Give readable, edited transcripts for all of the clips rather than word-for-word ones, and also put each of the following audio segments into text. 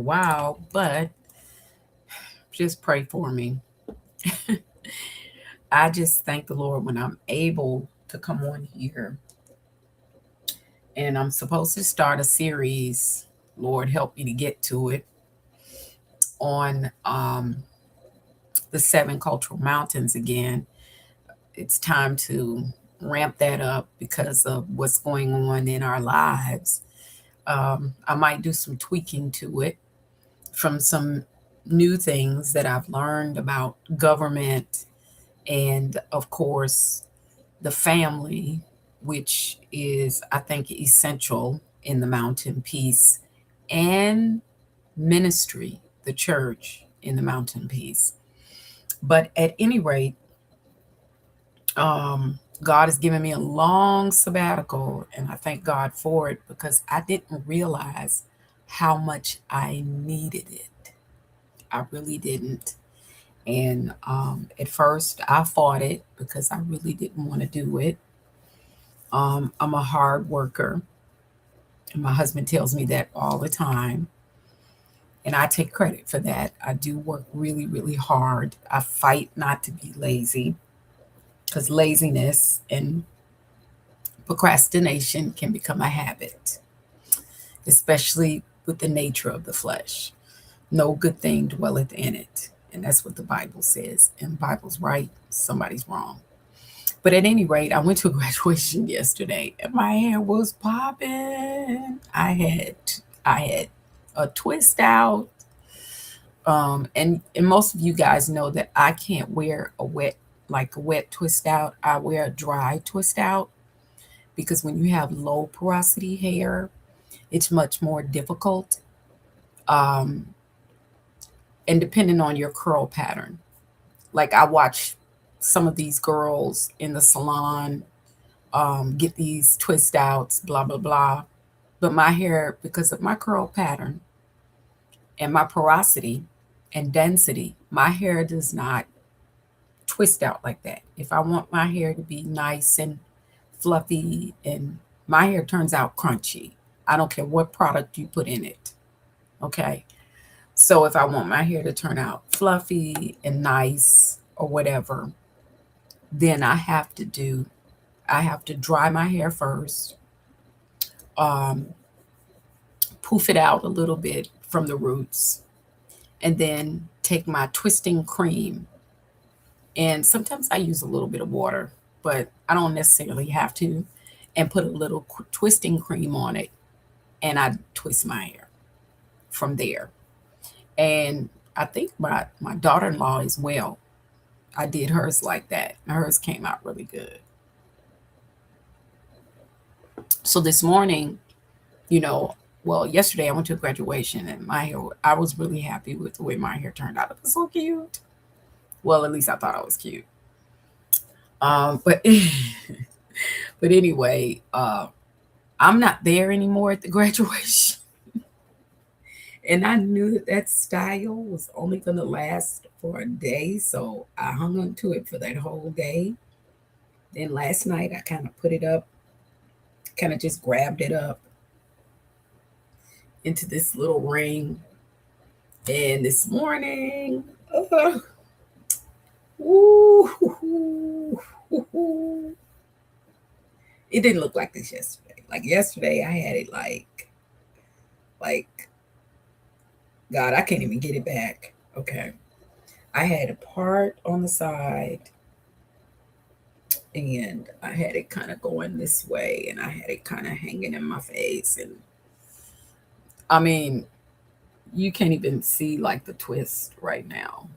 while, but just pray for me. I just thank the Lord when I'm able to come on here, and I'm supposed to start a series. Lord, help me to get to it on the seven cultural mountains again. It's time to ramp that up because of what's going on in our lives. I might do some tweaking to it from some new things that I've learned about government and, of course, the family, which is, I think, essential in the mountain piece, and ministry, the church in the mountain piece. But at any rate, God has given me a long sabbatical, and I thank God for it because I didn't realize how much I needed it. I really didn't. And at first, I fought it because I really didn't want to do it. I'm a hard worker, and my husband tells me that all the time. And I take credit for that. I do work really, really hard. I fight not to be lazy because laziness and procrastination can become a habit, especially with the nature of the flesh. No good thing dwelleth in it. And that's what the Bible says. And the Bible's right, somebody's wrong. But at any rate, I went to a graduation yesterday and my hair was popping. I had a twist out. And most of you guys know that I can't wear a wet twist out. I wear a dry twist out because when you have low porosity hair, it's much more difficult. Um, and depending on your curl pattern, like I watch some of these girls in the salon get these twist outs, blah blah blah. But my hair, because of my curl pattern and my porosity and density, my hair does not twist out like that. If I want my hair to be nice and fluffy, and my hair turns out crunchy, I don't care what product you put in it. Okay. So if I want my hair to turn out fluffy and nice or whatever, then I have to dry my hair first, um, poof it out a little bit from the roots, and then take my twisting cream. And sometimes I use a little bit of water, but I don't necessarily have to, and put a little twisting cream on it, and I twist my hair from there. And I think my daughter-in-law as well. I did hers like that. And hers came out really good. So this morning, you know, well, yesterday I went to a graduation and my hair, I was really happy with the way my hair turned out. It was so cute. Well, at least I thought I was cute. But but anyway, I'm not there anymore at the graduation. And I knew that that style was only going to last for a day. So I hung on to it for that whole day. Then last night I kind of put it up, kind of just grabbed it up into this little ring. And this morning, uh, ooh, it didn't look like this yesterday. Like yesterday, I had it like God, I can't even get it back. Okay, I had a part on the side, and I had it kind of going this way, and I had it kind of hanging in my face, and I mean, you can't even see like the twist right now,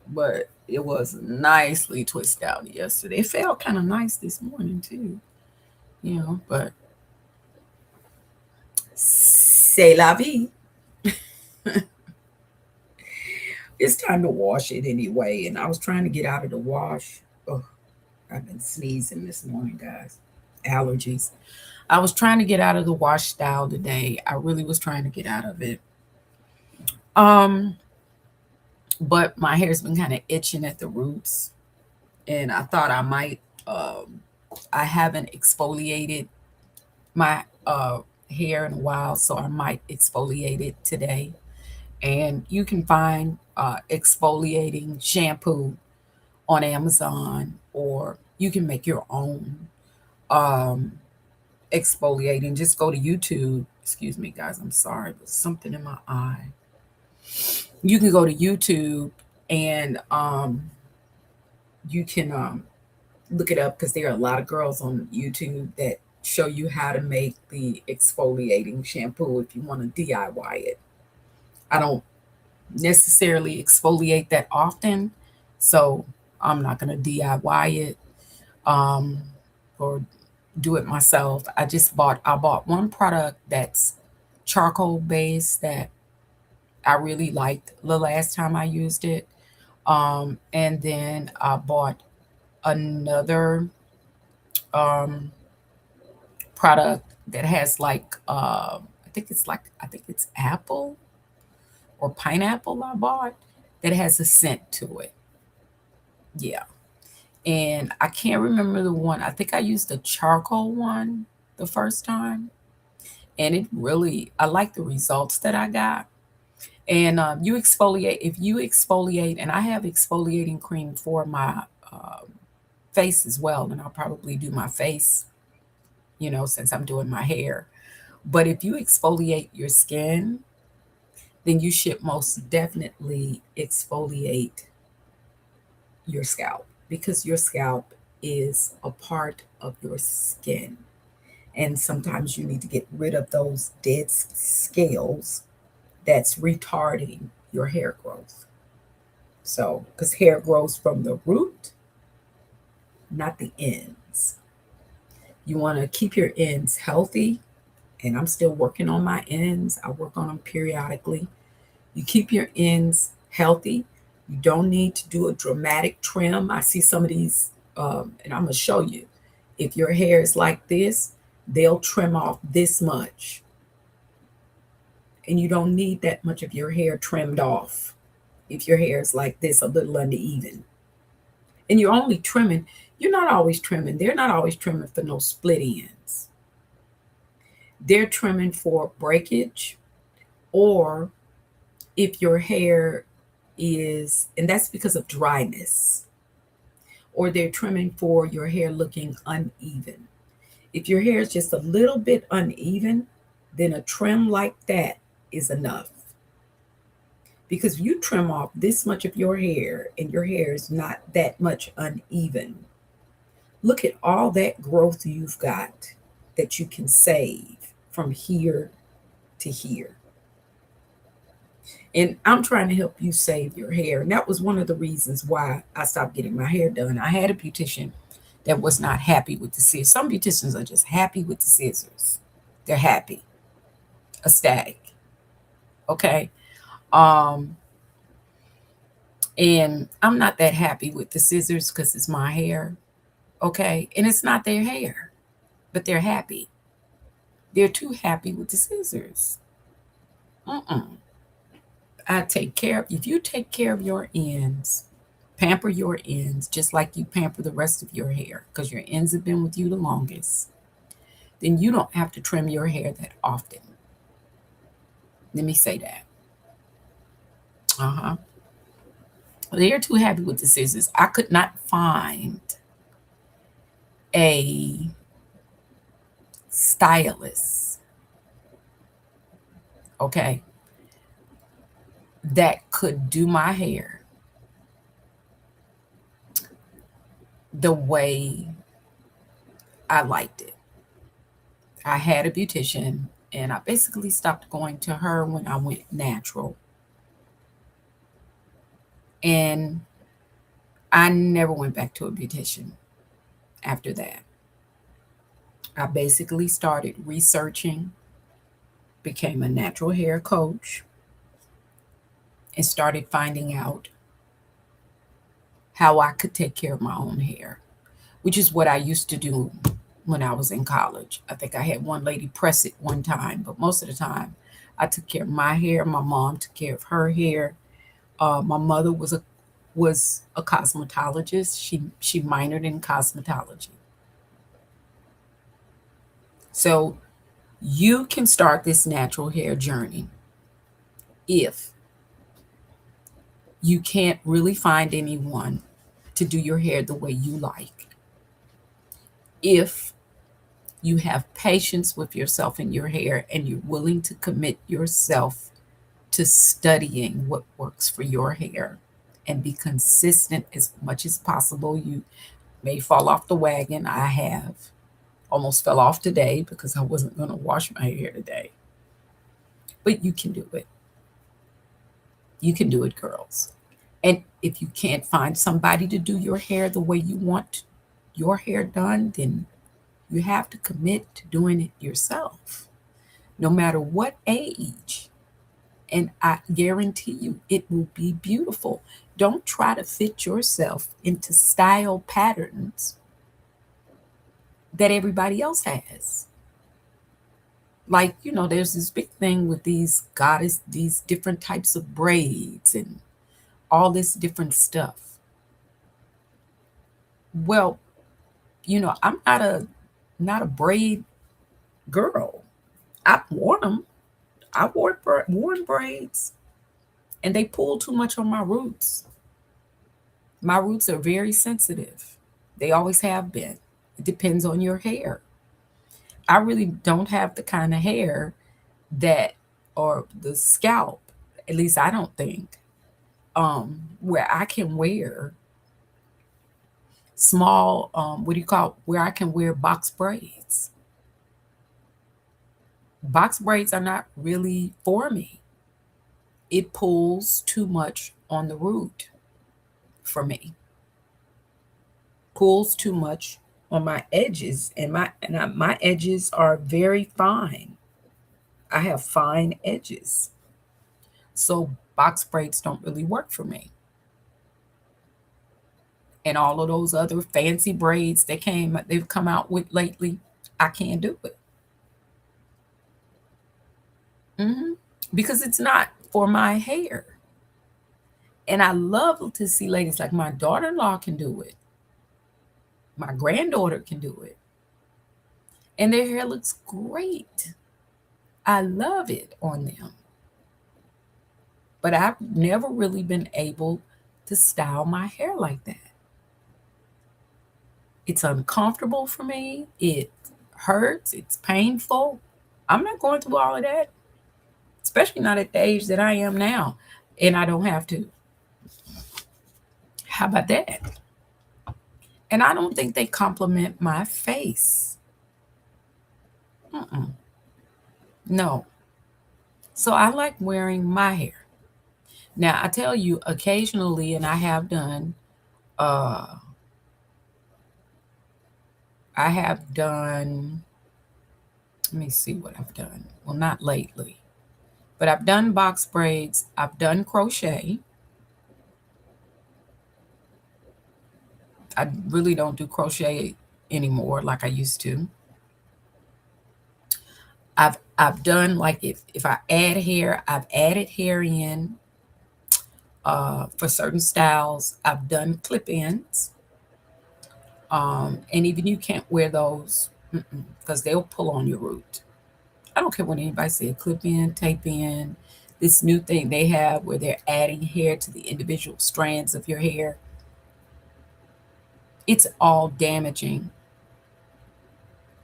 but it was nicely twisted out yesterday. It felt kind of nice this morning too, but c'est la vie. It's time to wash it anyway. And I was trying to get out of the wash. Oh, I've been sneezing this morning, guys. Allergies. I was trying to get out of the wash style today. I really was trying to get out of it. Um, but my hair's been kind of itching at the roots, and I thought I might. I haven't exfoliated my hair in a while, so I might exfoliate it today And you can find exfoliating shampoo on Amazon, or you can make your own um, exfoliating. Just go to YouTube. Excuse me, guys. I'm sorry, but something in my eye. You can go to YouTube and you can look it up because there are a lot of girls on YouTube that show you how to make the exfoliating shampoo if you want to DIY it. I don't necessarily exfoliate that often, so I'm not going to DIY it um, or do it myself. I bought one product that's charcoal based that I really liked the last time I used it. And then I bought another um, product that has I think it's apple or pineapple I bought that has a scent to it. Yeah. And I can't remember the one. I think I used the charcoal one the first time. And I like the results that I got. And you exfoliate, if you exfoliate, and I have exfoliating cream for my um face as well. And I'll probably do my face, since I'm doing my hair. But if you exfoliate your skin, then you should most definitely exfoliate your scalp because your scalp is a part of your skin. And sometimes you need to get rid of those dead scales that's retarding your hair growth. So, because hair grows from the root, not the ends. You want to keep your ends healthy. And I'm still working on my ends. I work on them periodically. You keep your ends healthy. You don't need to do a dramatic trim. I see some of these, and I'm going to show you. If your hair is like this, they'll trim off this much. And you don't need that much of your hair trimmed off if your hair is like this, a little uneven. And you're not always trimming. They're not always trimming for no split ends. They're trimming for breakage, or if your hair and that's because of dryness, or they're trimming for your hair looking uneven. If your hair is just a little bit uneven, then a trim like that is enough. Because if you trim off this much of your hair and your hair is not that much uneven, look at all that growth you've got that you can save from here to here. And I'm trying to help you save your hair. And that was one of the reasons why I stopped getting my hair done. I had a beautician that was not happy with the scissors. Some beauticians are just happy with the scissors. They're happy, ecstatic. Okay. Um, and I'm not that happy with the scissors because it's my hair. Okay. And it's not their hair, but they're happy. They're too happy with the scissors. Mm-mm. If you take care of your ends, pamper your ends just like you pamper the rest of your hair because your ends have been with you the longest, then you don't have to trim your hair that often. Let me say that. Uh-huh. They're too happy with the scissors. I could not find a stylist, okay, that could do my hair the way I liked it. I had a beautician and I basically stopped going to her when I went natural. And I never went back to a beautician after that. I basically started researching, became a natural hair coach, and started finding out how I could take care of my own hair, which is what I used to do when I was in college. I think I had one lady press it one time, but most of the time I took care of my hair. My mom took care of her hair. My mother was a cosmetologist. She minored in cosmetology. So you can start this natural hair journey if You can't really find anyone to do your hair the way you like. If you have patience with yourself and your hair and you're willing to commit yourself to studying what works for your hair and be consistent as much as possible. You may fall off the wagon. I have almost fell off today because I wasn't going to wash my hair today. But you can do it. You can do it, girls. And if you can't find somebody to do your hair the way you want your hair done, then you have to commit to doing it yourself, no matter what age. And I guarantee you it will be beautiful. Don't try to fit yourself into style patterns that everybody else has. Like, there's this big thing with these different types of braids and all this different stuff. Well, I'm not a braid girl. I've worn them. Worn braids, and they pull too much on my roots. My roots are very sensitive. They always have been. It depends on your hair. I really don't have the kind of hair that, or the scalp, at least I don't think, where I can wear small, where I can wear box braids. Box braids are not really for me. It pulls too much on the root for me. Pulls too much on my edges, and my edges are very fine. I have fine edges. So box braids don't really work for me. And all of those other fancy braids they've come out with lately, I can't do it. hmm Because it's not for my hair. And I love to see ladies like my daughter-in-law can do it. My granddaughter can do it. And their hair looks great. I love it on them. But I've never really been able to style my hair like that. It's uncomfortable for me. It hurts. It's painful. I'm not going through all of that, especially not at the age that I am now. And I don't have to. How about that? And I don't think they compliment my face. Mm-mm. No. So I like wearing my hair. Now, I tell you, occasionally, and uh, I have done, let me see what I've done. Well, not lately, but I've done box braids. I've done crochet. I really don't do crochet anymore like I used to. I've done, like, if I add hair, I've added hair in for certain styles. I've done clip-ins. And even you can't wear those because they'll pull on your root. I don't care what anybody says, clip in, tape in, this new thing they have where they're adding hair to the individual strands of your hair. It's all damaging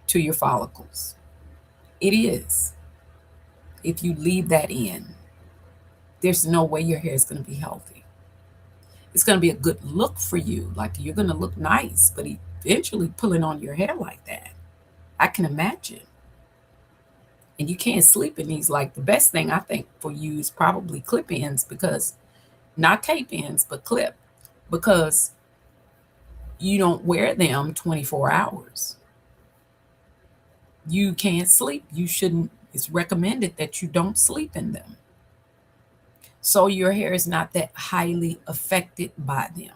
to your follicles. It is. If you leave that in, there's no way your hair is going to be healthy. It's going to be a good look for you. Like, you're going to look nice, but eventually pulling on your hair like that, I can imagine. And you can't sleep in these. Like, the best thing I think for you is probably clip ins, because not tape ins, but clip, because you don't wear them 24 hours. You can't sleep. You shouldn't. It's recommended that you don't sleep in them. So your hair is not that highly affected by them.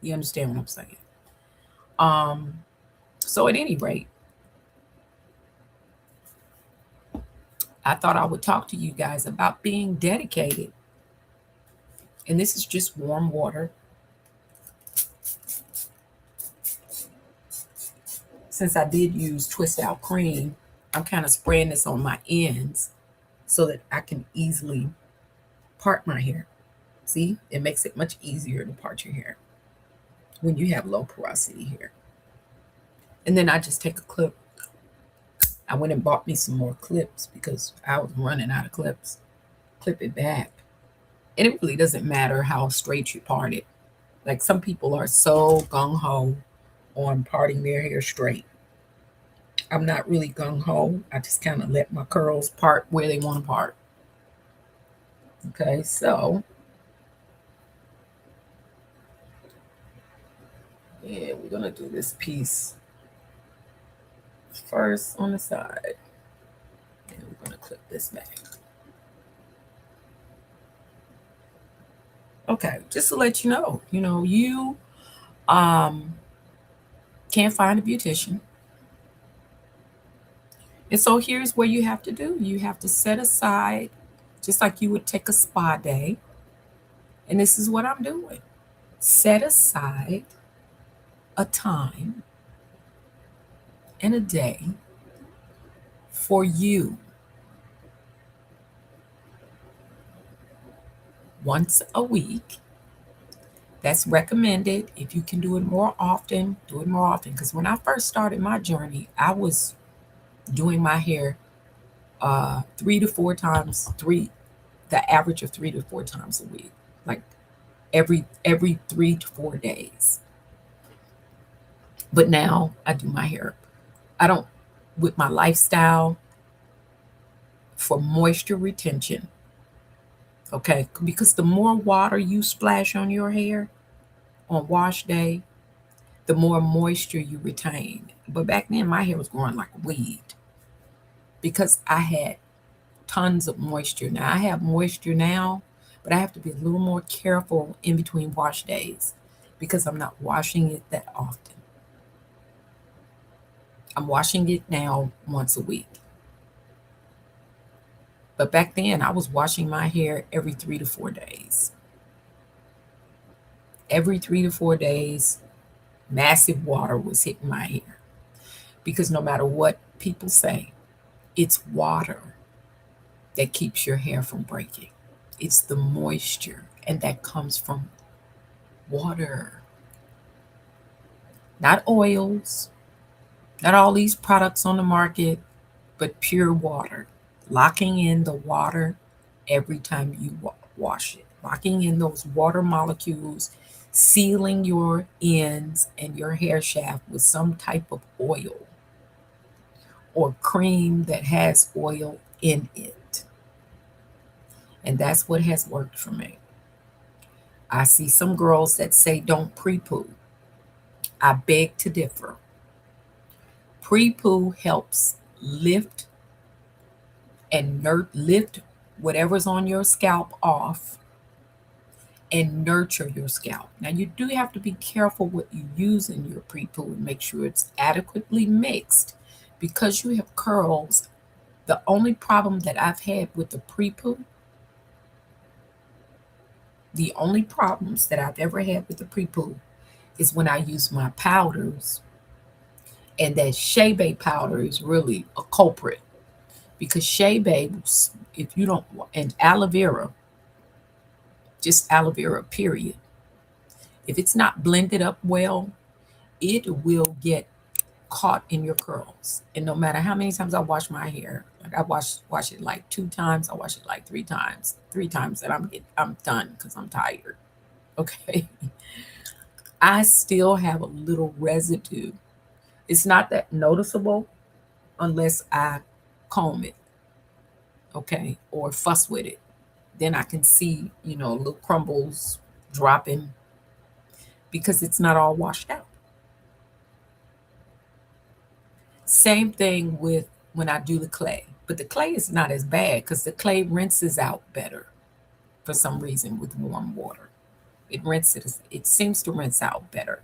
You understand what I'm saying? So at any rate, I thought I would talk to you guys about being dedicated. And this is just warm water. Since I did use twist out cream, I'm kind of spraying this on my ends so that I can easily part my hair. See, it makes it much easier to part your hair when you have low porosity hair. And then I just take a clip. I went and bought me some more clips because I was running out of clips. Clip it back. And it really doesn't matter how straight you part it. Like some people are so gung ho on parting their hair straight. I'm not really gung ho. I just kind of let my curls part where they want to part. Okay, so yeah, we're gonna do this piece first on the side. And we're gonna clip this back. Okay, just to let you know, you um can't find a beautician. And so here's what you have to do. You have to set aside, just like you would take a spa day. And this is what I'm doing. Set aside a time and a day for you once a week. That's recommended. If you can do it more often, do it more often. Because when I first started my journey, I was doing my hair 3 to 4 times, the average of 3 to 4 times a week, like every 3 to 4 days. But now I do my hair. I don't with my lifestyle for moisture retention. Okay, because the more water you splash on your hair on wash day, the more moisture you retain. But back then, my hair was growing like a weed because I had tons of moisture. Now I have moisture now, but I have to be a little more careful in between wash days because I'm not washing it that often. I'm washing it now once a week. But back then, I was washing my hair every 3 to 4 days. Every 3 to 4 days, massive water was hitting my hair because no matter what people say, it's water that keeps your hair from breaking. It's the moisture, and that comes from water, not oils, not all these products on the market, but pure water. Locking in the water every time you wash it, locking in those water molecules, sealing your ends and your hair shaft with some type of oil or cream that has oil in it. And that's what has worked for me. I see some girls that say don't pre poo. I beg to differ. Pre poo helps lift lift whatever's on your scalp off and nurture your scalp. Now you do have to be careful what you use in your pre poo and make sure it's adequately mixed because you have curls. The only problem that I've had with the pre poo, the only problems that I've ever had with the pre poo is when I use my powders, and that Shea Bay powder is really a culprit because Shea Bay, if you don't, and aloe vera, just aloe vera, period. If it's not blended up well, it will get caught in your curls. And no matter how many times I wash my hair, like I wash it like 2 times, I wash it like 3 times, 3 times, and I'm done because I'm tired. Okay, I still have a little residue. It's not that noticeable unless I comb it, okay, or fuss with it. Then I can see, little crumbles dropping because it's not all washed out. Same thing with when I do the clay, but the clay is not as bad because the clay rinses out better for some reason with warm water. It seems to rinse out better.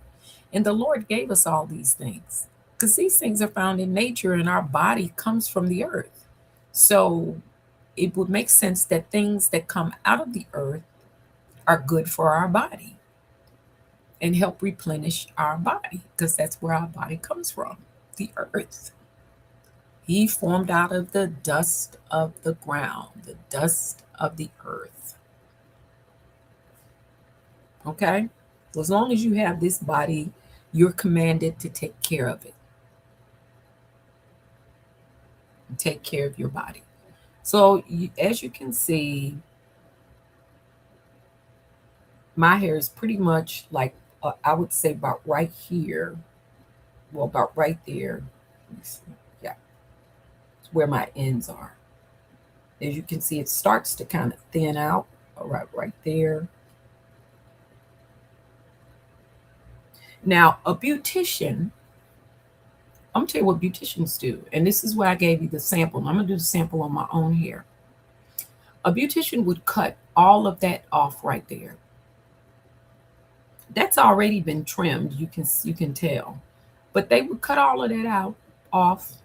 And the Lord gave us all these things because these things are found in nature and our body comes from the earth. So it would make sense that things that come out of the earth are good for our body and help replenish our body because that's where our body comes from, the earth. He formed out of the dust of the ground, the dust of the earth. Okay? So as long as you have this body, you're commanded to take care of it. Take care of your body. So as you can see, my hair is pretty much like, I would say about right here. Well, about right there. Let me see. Yeah, it's where my ends are. As you can see, it starts to kind of thin out. All right there. Now, a beautician, I'm gonna tell you what beauticians do, and this is where I gave you the sample. And I'm gonna do the sample on my own hair. A beautician would cut all of that off right there. That's already been trimmed. You can tell, but they would cut all of that out off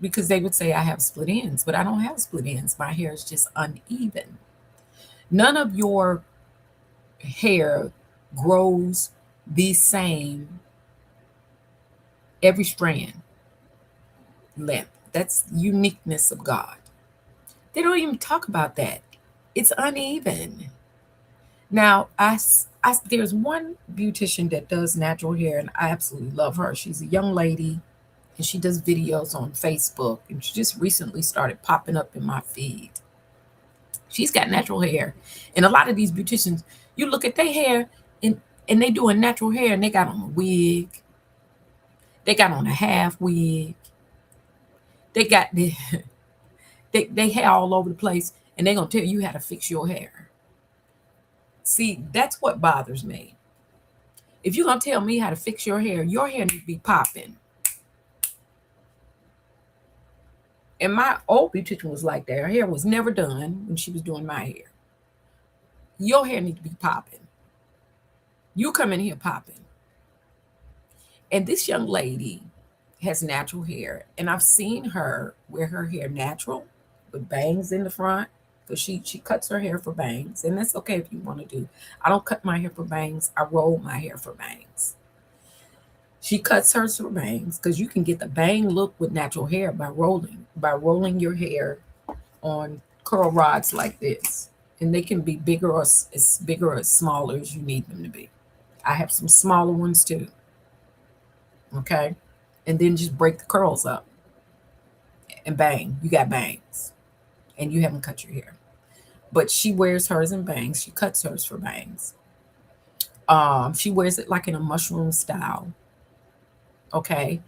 because they would say I have split ends, but I don't have split ends. My hair is just uneven. None of your hair grows the same every strand length. That's uniqueness of God. They don't even talk about that. It's uneven. Now, there's one beautician that does natural hair, and I absolutely love her. She's a young lady, and she does videos on Facebook, and she just recently started popping up in my feed. She's got natural hair, and a lot of these beauticians, you look at their hair, and they doing natural hair, and they got on a wig, they got on a half wig, they got they hair all over the place, and they're gonna tell you how to fix your hair. See, that's what bothers me. If you're gonna tell me how to fix your hair needs to be popping. And my old beautician was like that. Her hair was never done when she was doing my hair. Your hair needs to be popping. You come in here popping. And this young lady has natural hair, and I've seen her wear her hair natural with bangs in the front. Because she cuts her hair for bangs, and that's okay if you want to do. I don't cut my hair for bangs. I roll my hair for bangs. She cuts hers for bangs because you can get the bang look with natural hair by rolling your hair on curl rods like this, and they can be bigger or as bigger or as smaller as you need them to be. I have some smaller ones too. Okay, and then just break the curls up and bang, you got bangs, and you haven't cut your hair. But she wears hers in bangs. She cuts hers for bangs. She wears it like in a mushroom style. Okay,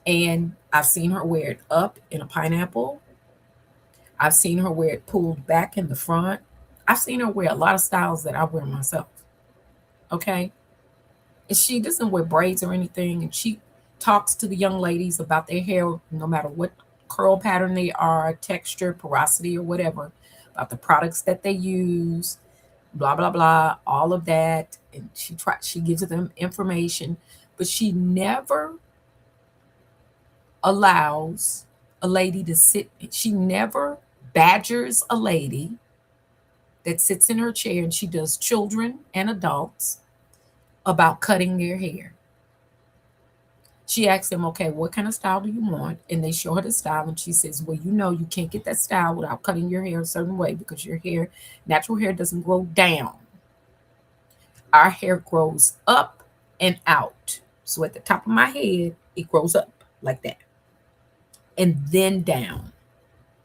and I've seen her wear it up in a pineapple. I've seen her wear it pulled back in the front. I've seen her wear a lot of styles that I wear myself. Okay, and she doesn't wear braids or anything, and she talks to the young ladies about their hair, no matter what curl pattern they are, texture, porosity, or whatever, about the products that they use, blah blah blah, all of that. And she gives them information, but she never allows a lady to sit. She never badgers a lady that sits in her chair, and she does children and adults about cutting their hair. She asks them, okay, what kind of style do you want? And they show her the style, and she says, well, you can't get that style without cutting your hair a certain way because your hair, natural hair, doesn't grow down. Our hair grows up and out. So at the top of my head, it grows up like that and then down.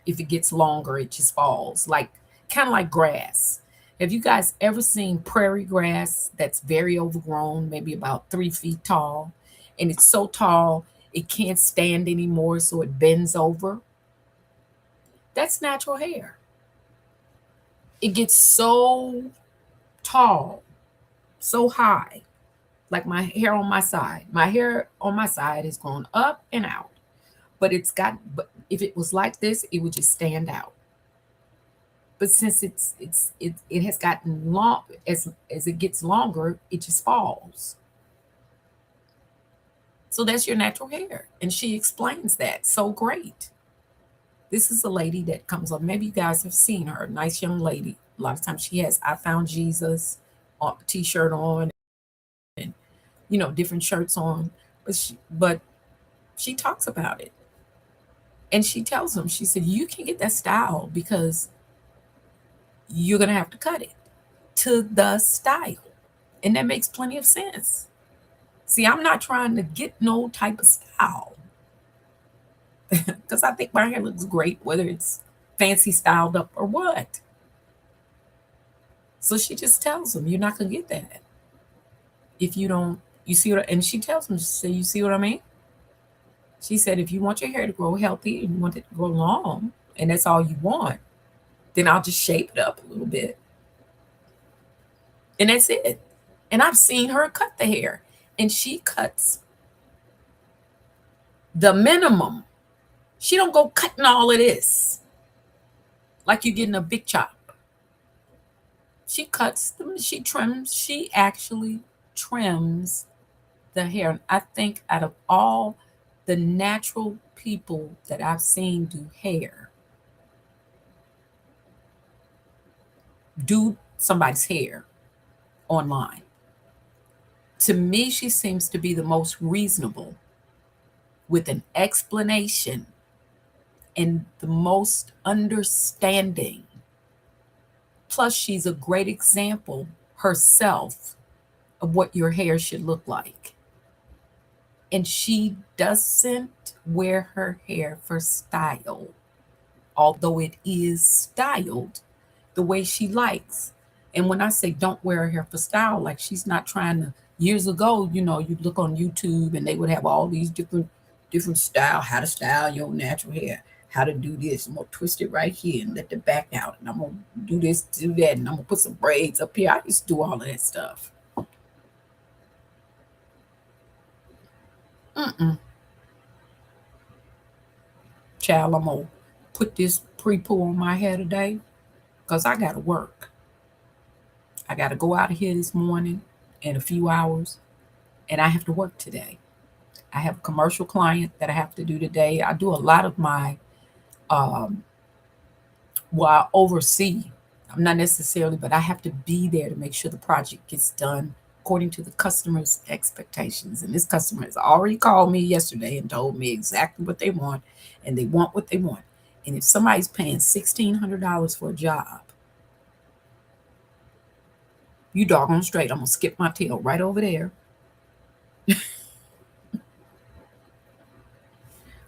If it gets longer, it just falls, like kind of like grass. Have you guys ever seen prairie grass that's very overgrown, maybe about 3 feet tall, and it's so tall it can't stand anymore, so it bends over? That's natural hair. It gets so tall, so high, like my hair on my side. My hair on my side has gone up and out, but if it was like this, it would just stand out. But since it has gotten long, as it gets longer, it just falls. So that's your natural hair, and she explains that so great. This is a lady that comes up. Maybe you guys have seen her. Nice young lady. A lot of times she has "I Found Jesus" t-shirt on, and different shirts on. But she talks about it, and she tells them. She said, "You can get that style because you're gonna have to cut it to the style." And that makes plenty of sense. See, I'm not trying to get no type of style because I think my hair looks great, whether it's fancy styled up or what. So she just tells him, you're not going to get that if you don't, you see what, and she tells him, she said, you see what I mean? She said, if you want your hair to grow healthy and you want it to grow long, and that's all you want, then I'll just shape it up a little bit. And that's it. And I've seen her cut the hair, and she cuts the minimum. She don't go cutting all of this like you're getting a big chop. She cuts them, she trims, she actually trims the hair. And I think out of all the natural people that I've seen do somebody's hair online, to me, she seems to be the most reasonable with an explanation and the most understanding. Plus, she's a great example herself of what your hair should look like. And she doesn't wear her hair for style, although it is styled the way she likes. And when I say don't wear her hair for style, like she's not trying to. Years ago, you look on YouTube and they would have all these different style, how to style your natural hair, how to do this. I'm gonna twist it right here and let the back out, and I'm gonna do this, do that, and I'm gonna put some braids up here. I used to do all of that stuff. Mm-mm. Child, I'm gonna put this pre-poo on my hair today because I gotta work. I gotta go out of here this morning in a few hours, and I have to work today. I have a commercial client that I have to do today. I do a lot of my um, well, I oversee. I'm not necessarily, but I have to be there to make sure the project gets done according to the customer's expectations. And this customer has already called me yesterday and told me exactly what they want, and they want what they want. And if somebody's paying $1,600 for a job, you doggone straight, I'm gonna skip my tail right over there.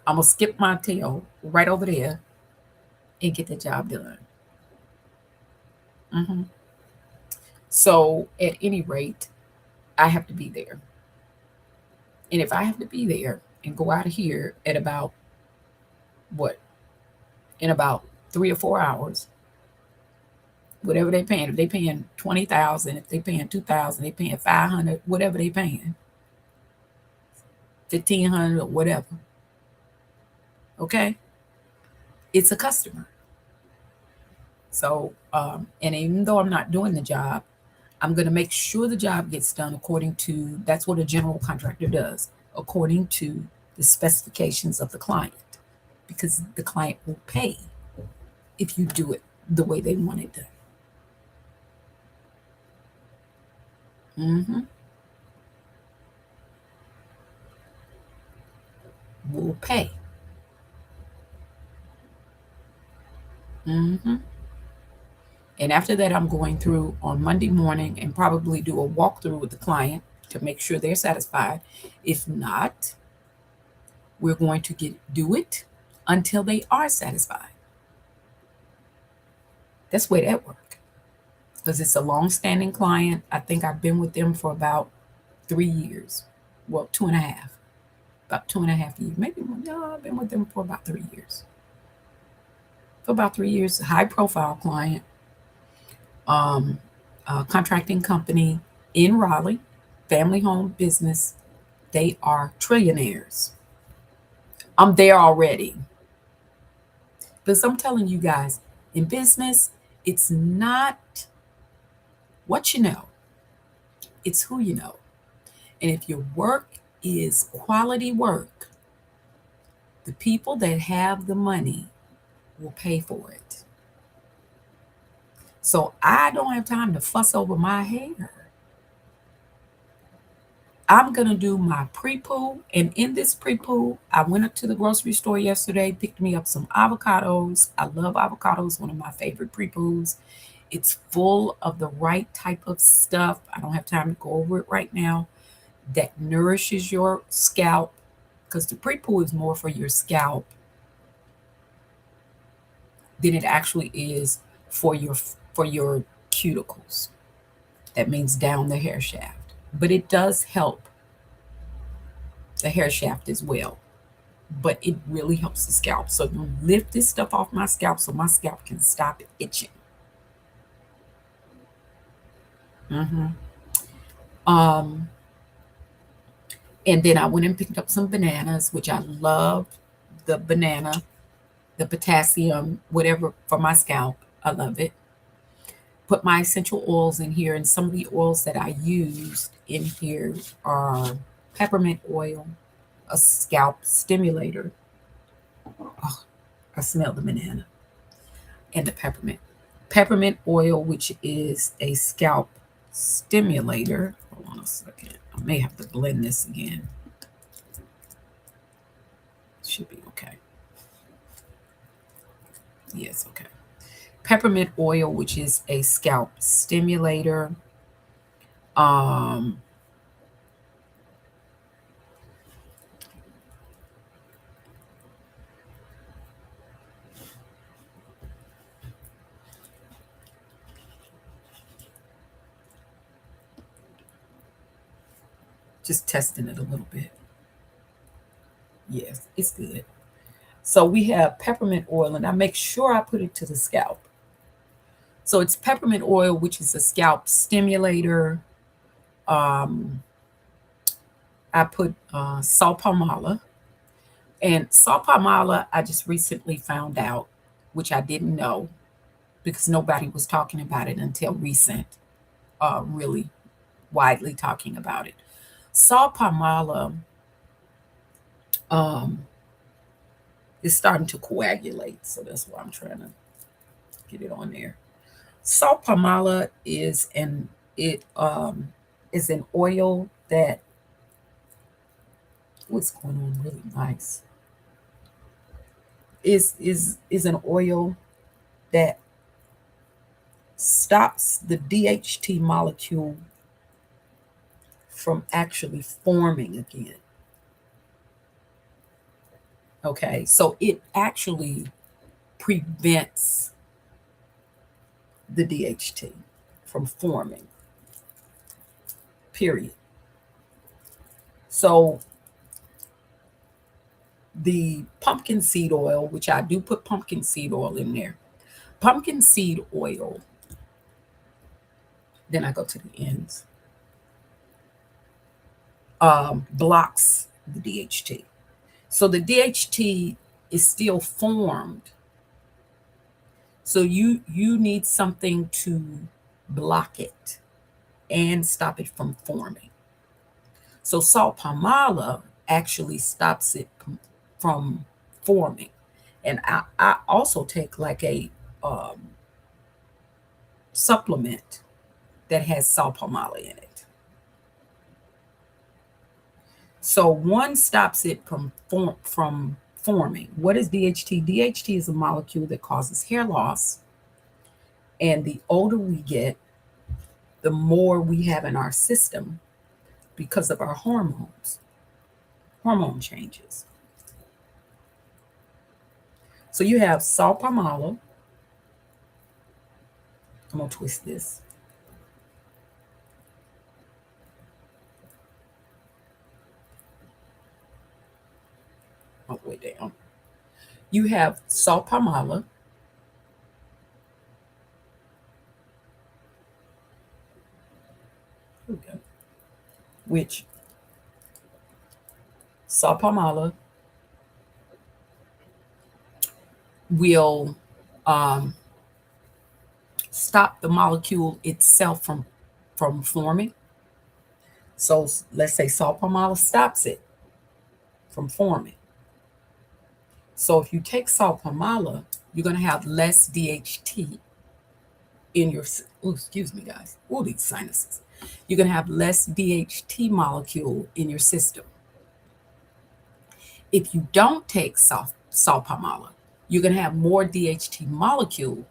I'm gonna skip my tail right over there and get the job done. Hmm. So at any rate, I have to be there. And if I have to be there and go out of here at about what, in about 3 or 4 hours, whatever they paying, if they paying 20,000, if they paying 2,000, they paying 500, whatever they paying, 1,500 or whatever. Okay, it's a customer. So, and even though I'm not doing the job, I'm going to make sure the job gets done according to, that's what a general contractor does, according to the specifications of the client, because the client will pay if you do it the way they want it done. Mm-hmm. Will pay. Mm-hmm. And after that, I'm going through on Monday morning and probably do a walkthrough with the client to make sure they're satisfied. If not, we're going to do it until they are satisfied. That's the way that works. Because it's a long-standing client. I think I've been with them for about 3 years. Well, 2.5. About 2.5 years. Maybe more. No, I've been with them for about 3 years. For about 3 years, high profile client, um, contracting company in Raleigh, family home business. They are trillionaires. I'm there already. Because I'm telling you guys, in business, it's not what you know, it's who you know. And if your work is quality work, the people that have the money will pay for it. So I don't have time to fuss over my hair. I'm going to do my pre poo. And in this pre poo, I went up to the grocery store yesterday, picked me up some avocados. I love avocados, one of my favorite pre poos. It's full of the right type of stuff. I don't have time to go over it right now. That nourishes your scalp, because the pre-poo is more for your scalp than it actually is for your cuticles. That means down the hair shaft. But it does help the hair shaft as well. But it really helps the scalp. So you lift this stuff off my scalp so my scalp can stop itching. hmm Um, and then I went and picked up some bananas, which I love the banana, the potassium, whatever for my scalp. I love it. Put my essential oils in here, and some of the oils that I used in here are peppermint oil, a scalp stimulator. Oh, I smell the banana and the peppermint. Peppermint oil, which is a scalp stimulator. Hold on a second. I may have to blend this again. Should be okay. Yes, okay. Peppermint oil, which is a scalp stimulator. Um, just testing it a little bit. Yes, it's good. So we have peppermint oil, and I make sure I put it to the scalp. So it's peppermint oil, which is a scalp stimulator. Um, I put saw palmala, and saw palmala I just recently found out, which I didn't know because nobody was talking about it until recent, really widely talking about it. Saw palmala um, is starting to coagulate, so that's why I'm trying to get it on there. Saw palmala is an oil that what's going on really nice is an oil that stops the DHT molecule from actually forming again. Okay, so it actually prevents the DHT from forming, period. So the pumpkin seed oil, which I do put pumpkin seed oil in there, pumpkin seed oil, then I go to the ends, blocks the DHT. So the DHT is still formed. So you need something to block it and stop it from forming. So salt palmala actually stops it from forming. And I also take like a supplement that has salt palmala in it. So one stops it from forming. What is DHT? DHT is a molecule that causes hair loss. And the older we get, the more we have in our system because of our hormone changes. So you have saw palmala. I'm gonna twist this. All the way down. You have saw palmala. Here we go. Which saw palmala will stop the molecule itself from forming. So let's say saw palmala stops it from forming. So if you take saw palmala, you're going to have less DHT in your. Ooh, excuse me, guys. Ooh, these sinuses. You're going to have less DHT molecule in your system. If you don't take saw palmala, you're going to have more DHT molecule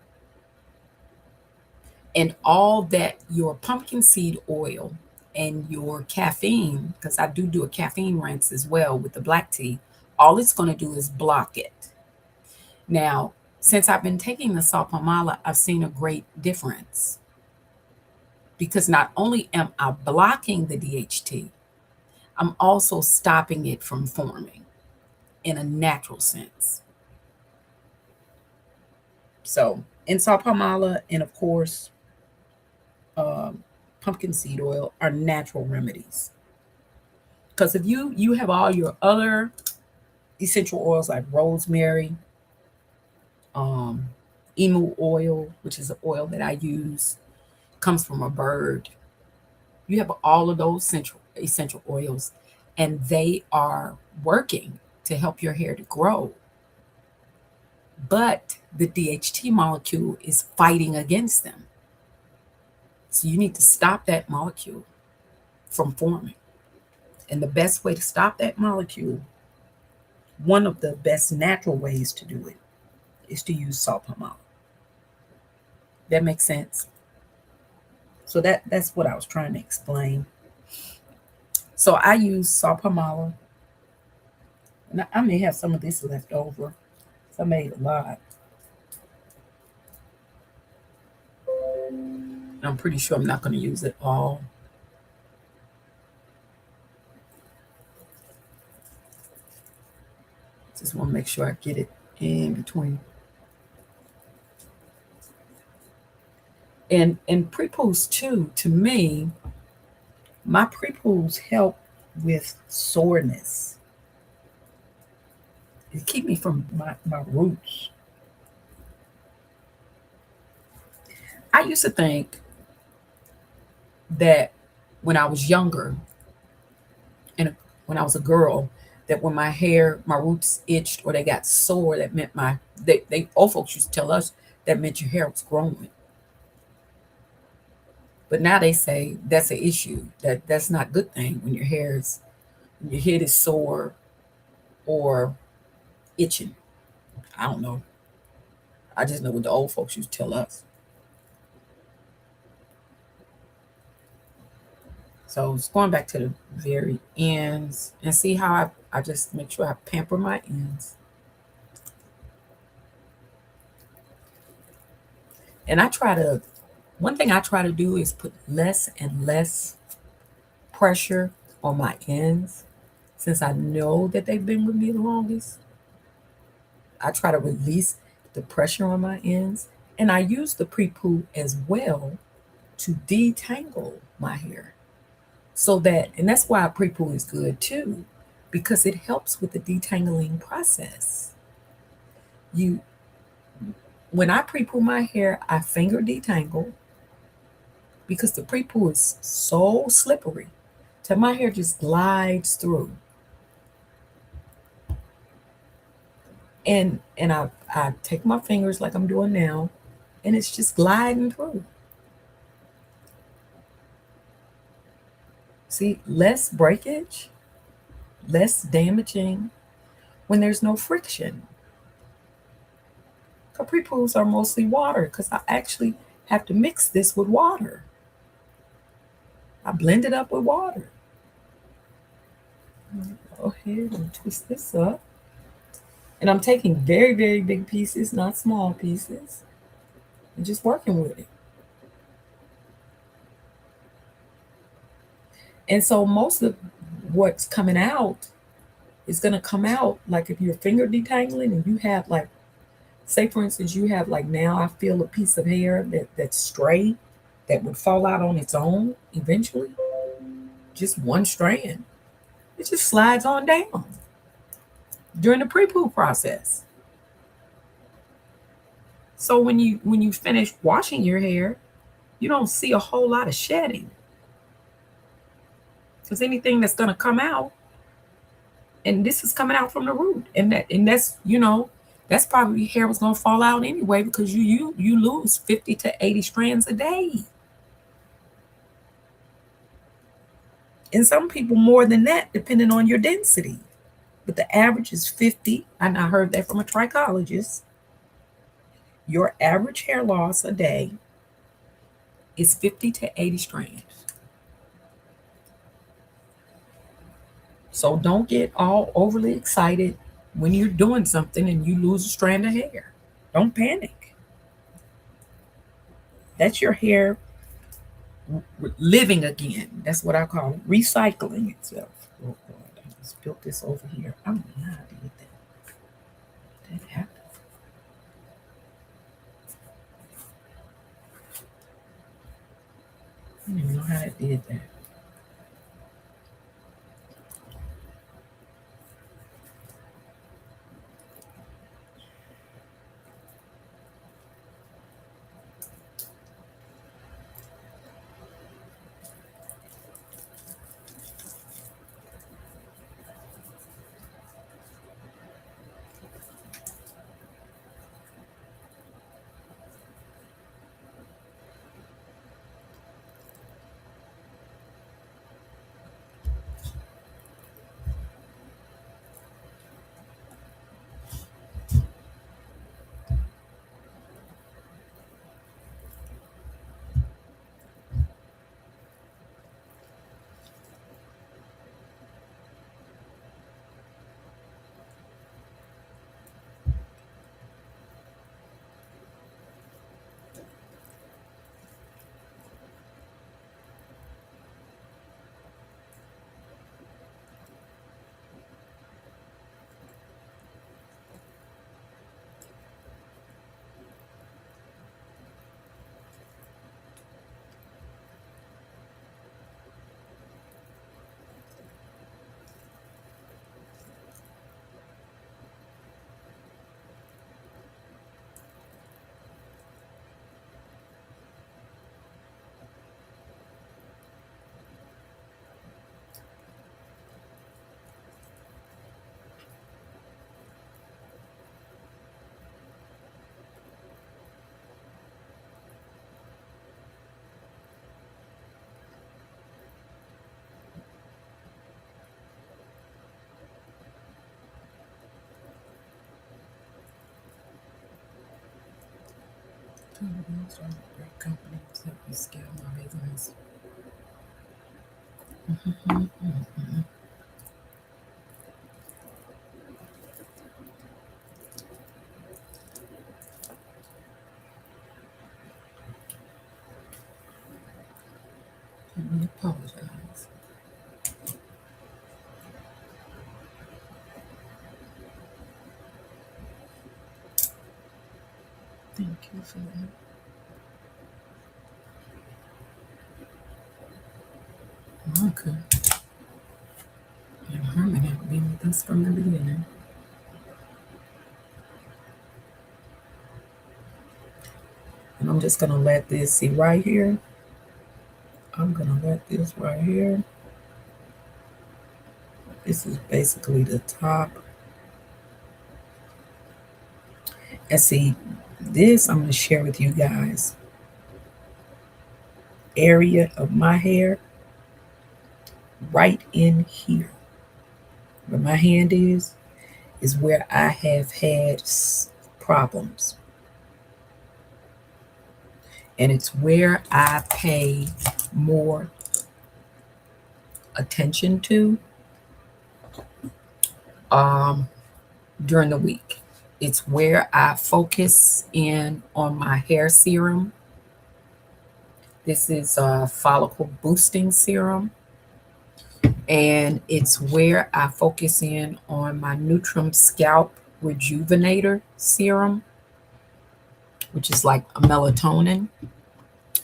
And all that your pumpkin seed oil and your caffeine, because I do a caffeine rinse as well with the black tea, all it's going to do is block it. Now, since I've been taking the Sapamala, I've seen a great difference because not only am I blocking the DHT, I'm also stopping it from forming in a natural sense. So, in Sapamala and of course, um, pumpkin seed oil are natural remedies. Because if you have all your other essential oils like rosemary, um, emu oil, which is an oil that I use, comes from a bird. You have all of those essential oils, and they are working to help your hair to grow. But the DHT molecule is fighting against them. So you need to stop that molecule from forming. And the best way to stop that molecule, one of the best natural ways to do it, is to use salt palm oil. That makes sense. So that's what I was trying to explain. So I use salt palm oil, and I may have some of this left over. So I made a lot. I'm pretty sure I'm not going to use it all. Just want to make sure I get it in between. And pre-pools too, to me, my pre-pools help with soreness. It keep me from my roots. I used to think that when I was younger and when I was a girl, that when my hair, my roots itched or they got sore, that meant they old folks used to tell us that meant your hair was growing. But now they say that's an issue. That's not a good thing when your head is sore or itching. I don't know. I just know what the old folks used to tell us. So it's going back to the very ends and see how I just make sure I pamper my ends. And one thing I try to do is put less and less pressure on my ends since I know that they've been with me the longest. I try to release the pressure on my ends. And I use the pre-poo as well to detangle my hair. So that, and that's why pre-poo is good too, because it helps with the detangling process. You, when I pre-poo my hair, I finger detangle because the pre-poo is so slippery that my hair just glides through. And I take my fingers like I'm doing now, and it's just gliding through. See, less breakage, less damaging when there's no friction. Capri pools are mostly water because I actually have to mix this with water. I blend it up with water. Go ahead and twist this up. And I'm taking very, very big pieces, not small pieces, and just working with it. And so most of what's coming out is going to come out like if you're finger detangling and you have like, say for instance, you have like now I feel a piece of hair that's straight that would fall out on its own eventually, just one strand. It just slides on down during the pre-poo process. So when you finish washing your hair, you don't see a whole lot of shedding. Because anything that's gonna come out, and this is coming out from the root, and that's that's probably hair was gonna fall out anyway because you lose 50 to 80 strands a day. And some people more than that, depending on your density. But the average is 50, and I heard that from a trichologist. Your average hair loss a day It's 50 to 80 strands. So don't get all overly excited when you're doing something and you lose a strand of hair. Don't panic. That's your hair living again. That's what I call it, recycling itself. Oh God, I just built this over here. I don't know how I did that. That happened. I don't even know how I did that. Great companies that we scale my business. Let me apologize. Thank you for that. Okay. And Herman had been with us from the beginning. And I'm just gonna let this see right here. I'm gonna let this right here. This is basically the top. And see, this I'm gonna share with you guys. Area of my hair right in here, where my hand is where I have had problems. And it's where I pay more attention to um, during the week. It's where I focus in on my hair serum. This is a follicle boosting serum. And it's where I focus in on my Nutrum Scalp Rejuvenator serum, which is like a melatonin.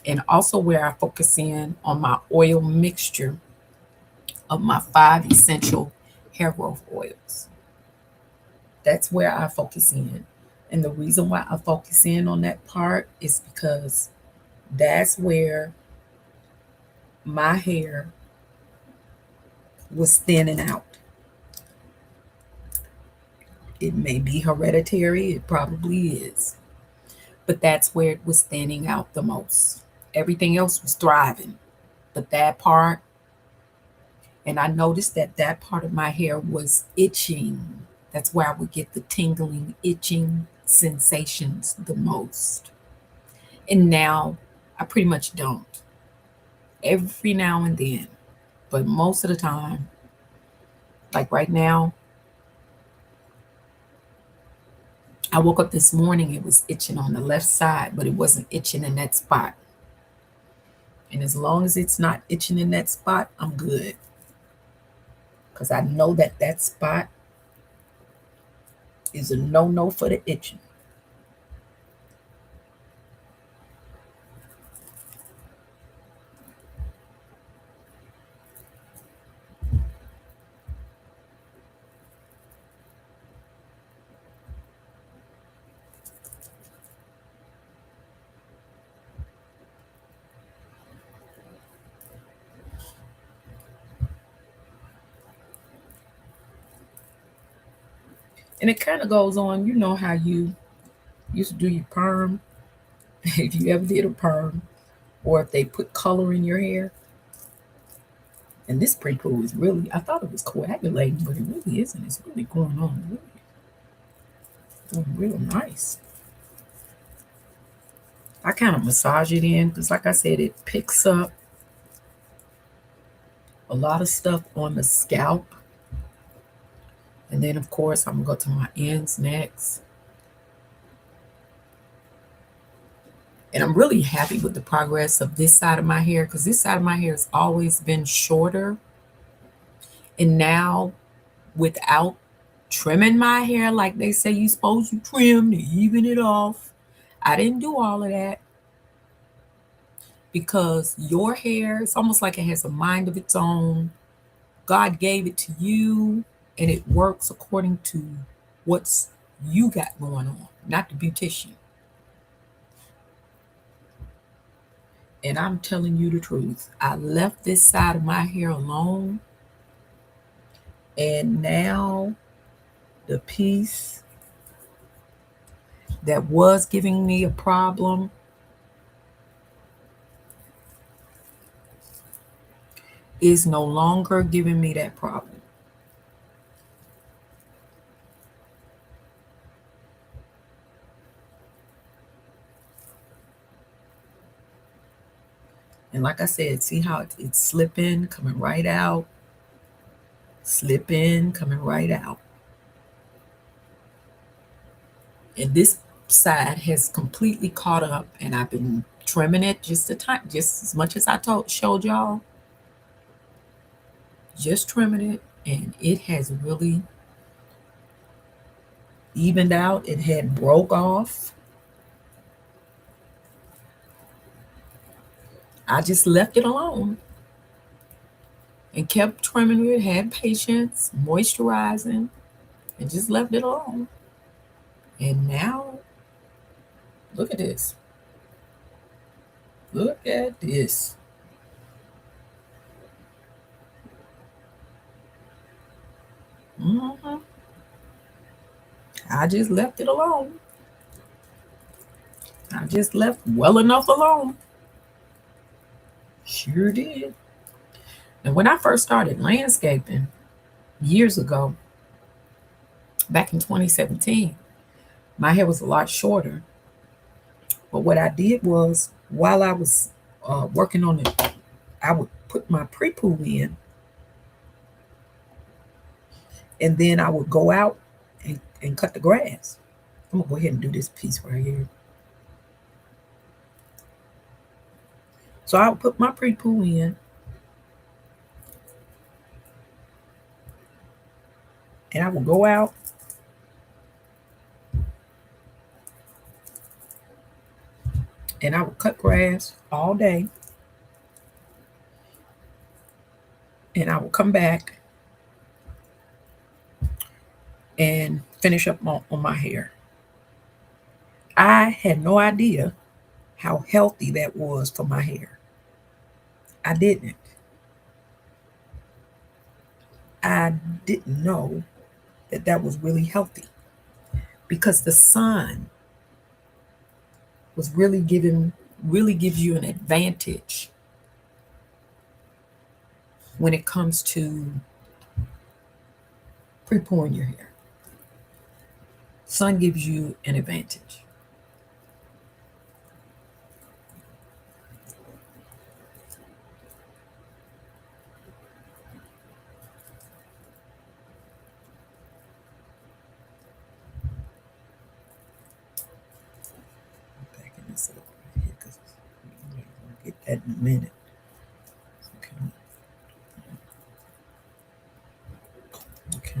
And also where I focus in on my oil mixture of my 5 essential hair growth oils. That's where I focus in. And the reason why I focus in on that part is because that's where my hair was thinning out. It may be hereditary, it probably is, but that's where it was thinning out the most. Everything else was thriving, but that part, and I noticed that that part of my hair was itching. That's where I would get the tingling, itching sensations the most. And now I pretty much don't. Every now and then, but most of the time, like right now, I woke up this morning, it was itching on the left side, but it wasn't itching in that spot. And as long as it's not itching in that spot, I'm good. Because I know that that spot is a no for the itching. And it kind of goes on, you know how you used to do your perm, if you ever did a perm, or if they put color in your hair. And this pre-poo is really, I thought it was coagulating, but it really isn't. It's really going on really, real nice. I kind of massage it in because, like I said, it picks up a lot of stuff on the scalp. And then, of course, I'm going to go to my ends next. And I'm really happy with the progress of this side of my hair because this side of my hair has always been shorter. And now, without trimming my hair like they say you're supposed to trim to even it off, I didn't do all of that because your hair, it's almost like it has a mind of its own. God gave it to you and it works according to what's you got going on, not the beautician. And I'm telling you the truth. I left this side of my hair alone. And now the piece that was giving me a problem is no longer giving me that problem. And like I said, see how it's slipping, coming right out, slip in, coming right out. And this side has completely caught up, and I've been trimming it just a time, just as much as I showed y'all. Just trimming it, and it has really evened out. It had broke off. I just left it alone and kept trimming it, had patience, moisturizing, and just left it alone. And now, look at this. Look at this. hmm I just left it alone. I just left well enough alone. Sure did. And when I first started landscaping years ago, back in 2017, my hair was a lot shorter. But what I did was, while I was working on it, I would put my pre-poo in, and then I would go out and cut the grass. I'm gonna go ahead and do this piece right here. So I would put my pre-poo in, and I would go out and I would cut grass all day, and I would come back and finish up on my hair. I had no idea how healthy that was for my hair. I didn't. I didn't know that that was really healthy because the sun was really gives you an advantage when it comes to pre-pouring your hair. Sun gives you an advantage. that in a minute. Okay. Okay.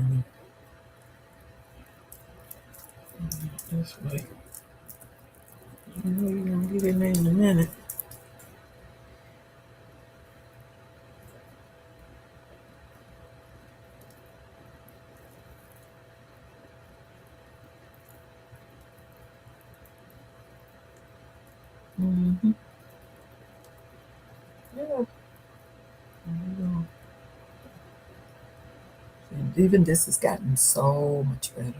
This way. I know you're gonna get in there in a minute. Mm-hmm. Yeah. There you go. And even this has gotten so much better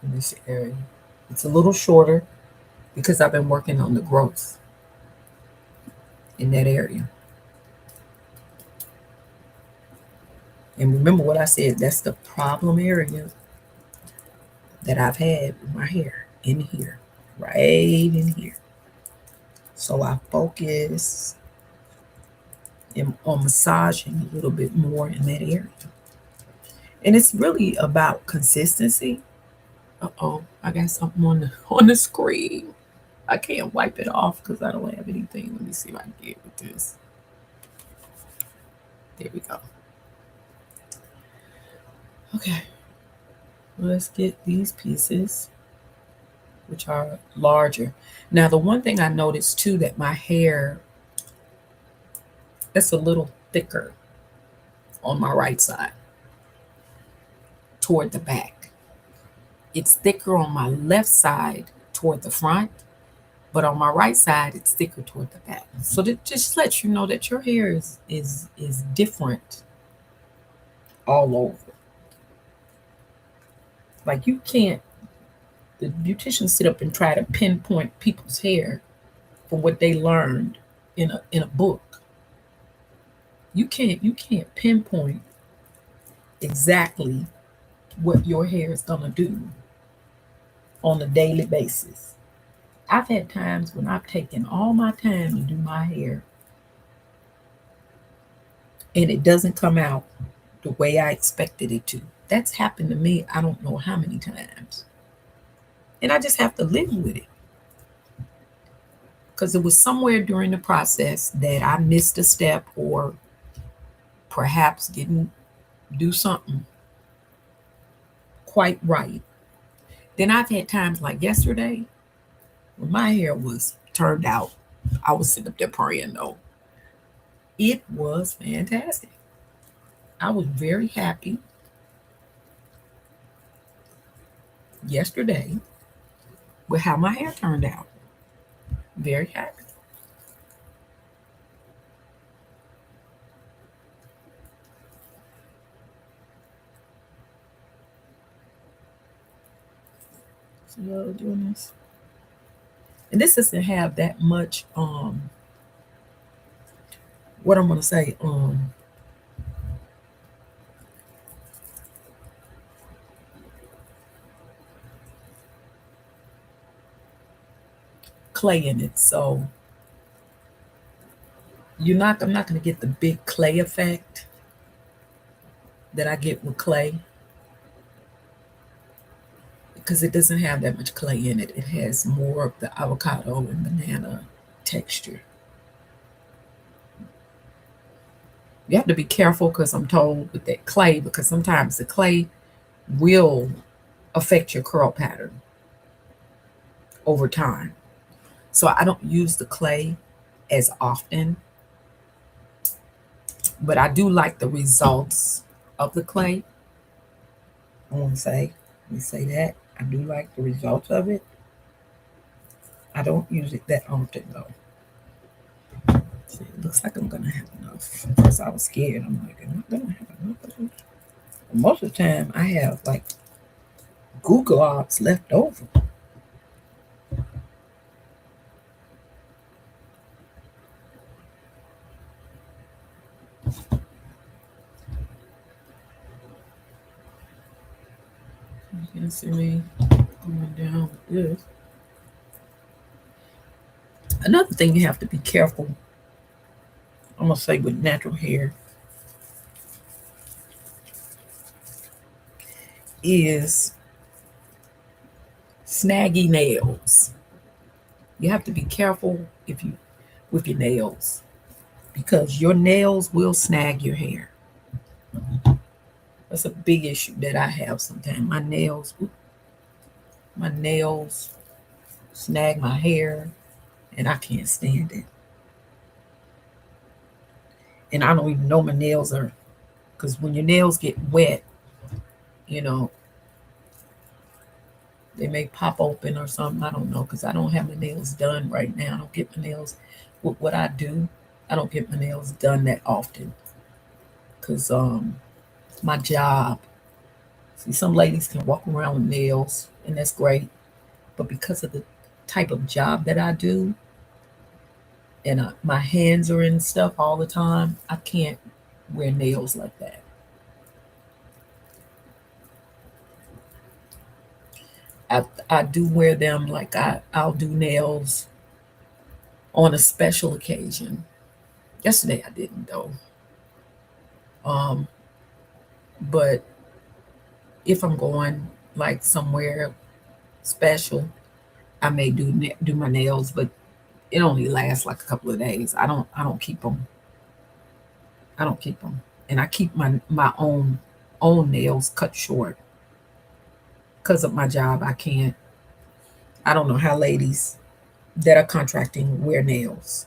in this area. It's a little shorter because I've been working on the growth in that area. And remember what I said, that's the problem area that I've had with my hair in here, right in here. So I focus on massaging a little bit more in that area. And it's really about consistency. Uh-oh, I got something on the on the screen. I can't wipe it off because I don't have anything. Let me see if I can get with this. There we go. Okay, let's get these pieces, which are larger. Now, the one thing I noticed too that my hair it's a little thicker on my right side toward the back. It's thicker on my left side toward the front, but on my right side it's thicker toward the back. So that just lets you know that your hair is different all over. Like you can't the beauticians sit up and try to pinpoint people's hair from what they learned in a book. You can't pinpoint exactly what your hair is gonna do on a daily basis. I've had times when I've taken all my time to do my hair and it doesn't come out the way I expected it to. That's happened to me I don't know how many times. And I just have to live with it. Because it was somewhere during the process that I missed a step or perhaps didn't do something quite right. Then I've had times like yesterday when my hair was turned out. I was sitting up there praying though. It was fantastic. I was very happy yesterday with how my hair turned out. Very happy. So y'all doing this. And this doesn't have that much what I'm gonna say, clay in it. So I'm not gonna get the big clay effect that I get with clay because it doesn't have that much clay in it. It has more of the avocado and banana texture. You have to be careful because I'm told with that clay, because sometimes the clay will affect your curl pattern over time. So I don't use the clay as often, but I do like the results of the clay. I want to say, let me say that. I do like the results of it. I don't use it that often though. See, it looks like I'm gonna have enough. Because I was scared. I'm like, I'm not gonna have enough of this. Most of the time I have like Google Ops left over. You can see me going down with this. Another thing you have to be careful, I'm gonna say with natural hair, is snaggy nails. You have to be careful if you with your nails because your nails will snag your hair. That's a big issue that I have sometimes. My nails snag my hair, and I can't stand it. And I don't even know my nails are, because when your nails get wet, you know, they may pop open or something. I don't know because I don't have my nails done right now. I don't get my nails. What I do, I don't get my nails done that often because my job. See, some ladies can walk around with nails, and that's great. But because of the type of job that I do, and my hands are in stuff all the time, I can't wear nails like that. I, I do wear them like I'll do nails on a special occasion. Yesterday I didn't though. Um, but if I'm going like somewhere special, I may do my nails, but it only lasts like a couple of days. I don't keep them. I don't keep them, and I keep my own nails cut short because of my job. I can't. I don't know how ladies that are contracting wear nails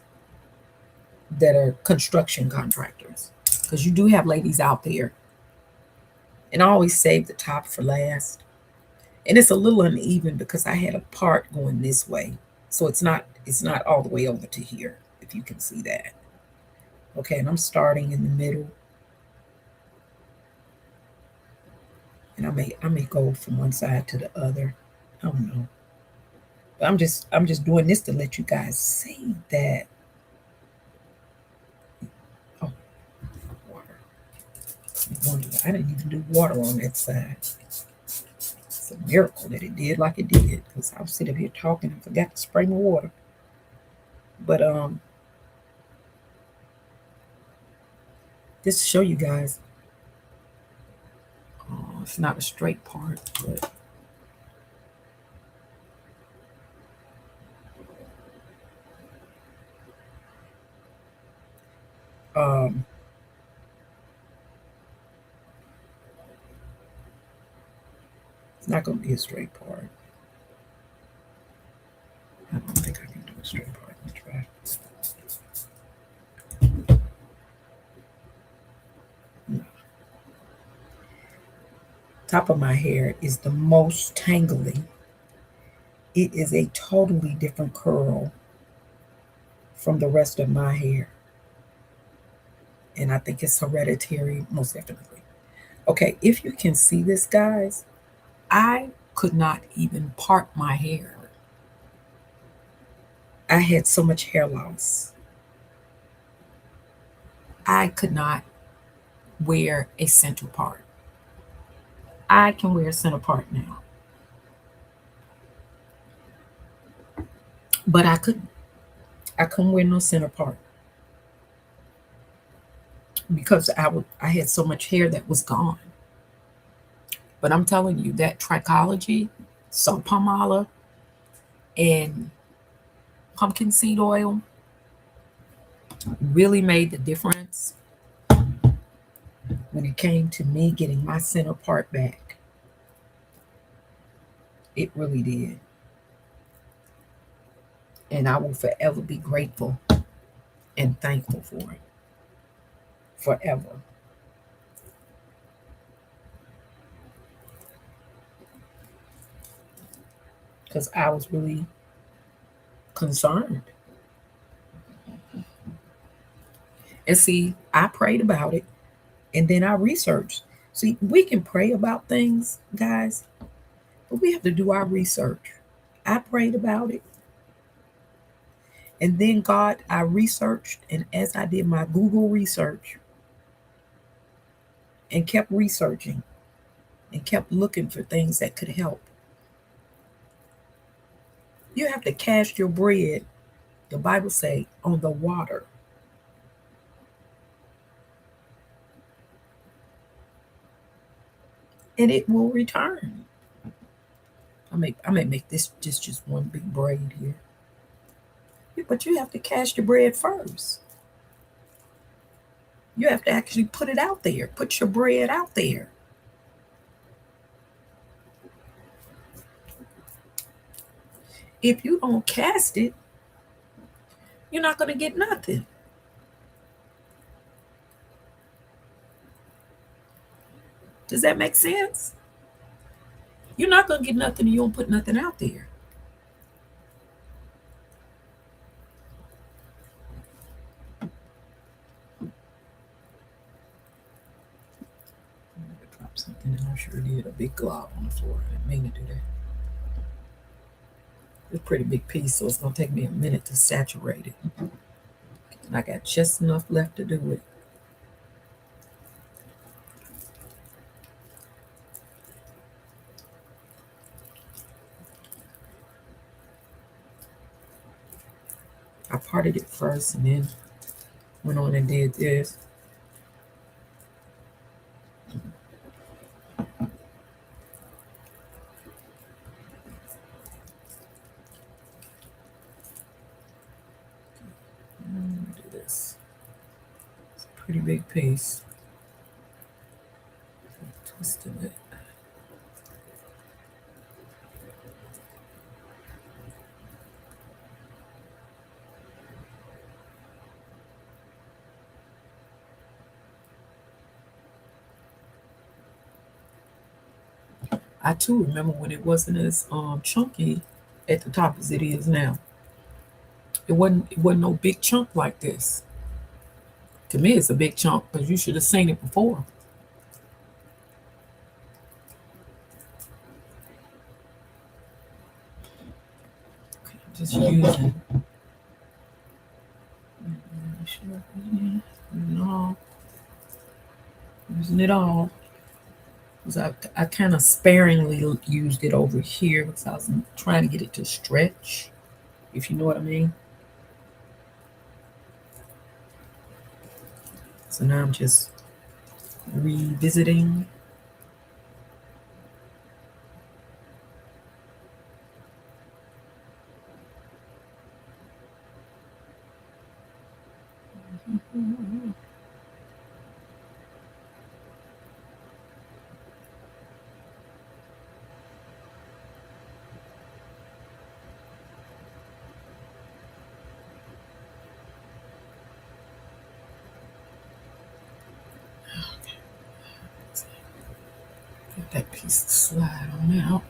that are construction contractors because you do have ladies out there, and I always save the top for last. And it's a little uneven because I had a part going this way, so it's not all the way over to here. If you can see that, okay. And I'm starting in the middle, and I may go from one side to the other. I don't know, but I'm just doing this to let you guys see that. Oh, water. I didn't even do water on that side. It's a miracle that it did like it did because I was sitting here talking and forgot to spray my water. But just to show you guys, it's not a straight part, but um, it's not going to be a straight part. I don't think I can do a straight part. Let me try. No. Top of my hair is the most tangly. It is a totally different curl from the rest of my hair. And I think it's hereditary, most definitely. Okay, if you can see this, guys, I could not even part my hair. I had so much hair loss. I could not wear a center part. I can wear a center part now, but I couldn't. I couldn't wear no center part because I had so much hair that was gone. But I'm telling you that trichology, saw palm olive, and pumpkin seed oil really made the difference when it came to me getting my center part back. It really did. And I will forever be grateful and thankful for it. Forever. Because I was really concerned. And see, I prayed about it and then I researched. See, we can pray about things, guys, but we have to do our research. I prayed about it. And then, God, I researched. And as I did my Google research and kept researching and kept looking for things that could help, you have to cast your bread, the Bible say, on the water. And it will return. I may make this just one big braid here. But you have to cast your bread first. You have to actually put it out there. Put your bread out there. If you don't cast it, you're not going to get nothing. Does that make sense? You're not going to get nothing if you don't put nothing out there. Drop something and I sure did. A big glob on the floor. I didn't mean to do that. It's a pretty big piece, so it's going to take me a minute to saturate it. And I got just enough left to do it. I parted it first and then went on and did this. Do this. It's a pretty big piece. Twisting it. I too remember when it wasn't as chunky at the top as it is now. It wasn't no big chunk like this. To me, it's a big chunk because you should have seen it before. Okay, just using. Using it all. Because I kind of sparingly used it over here because I was trying to get it to stretch, if you know what I mean. So now I'm just revisiting. Get that piece to slide on out.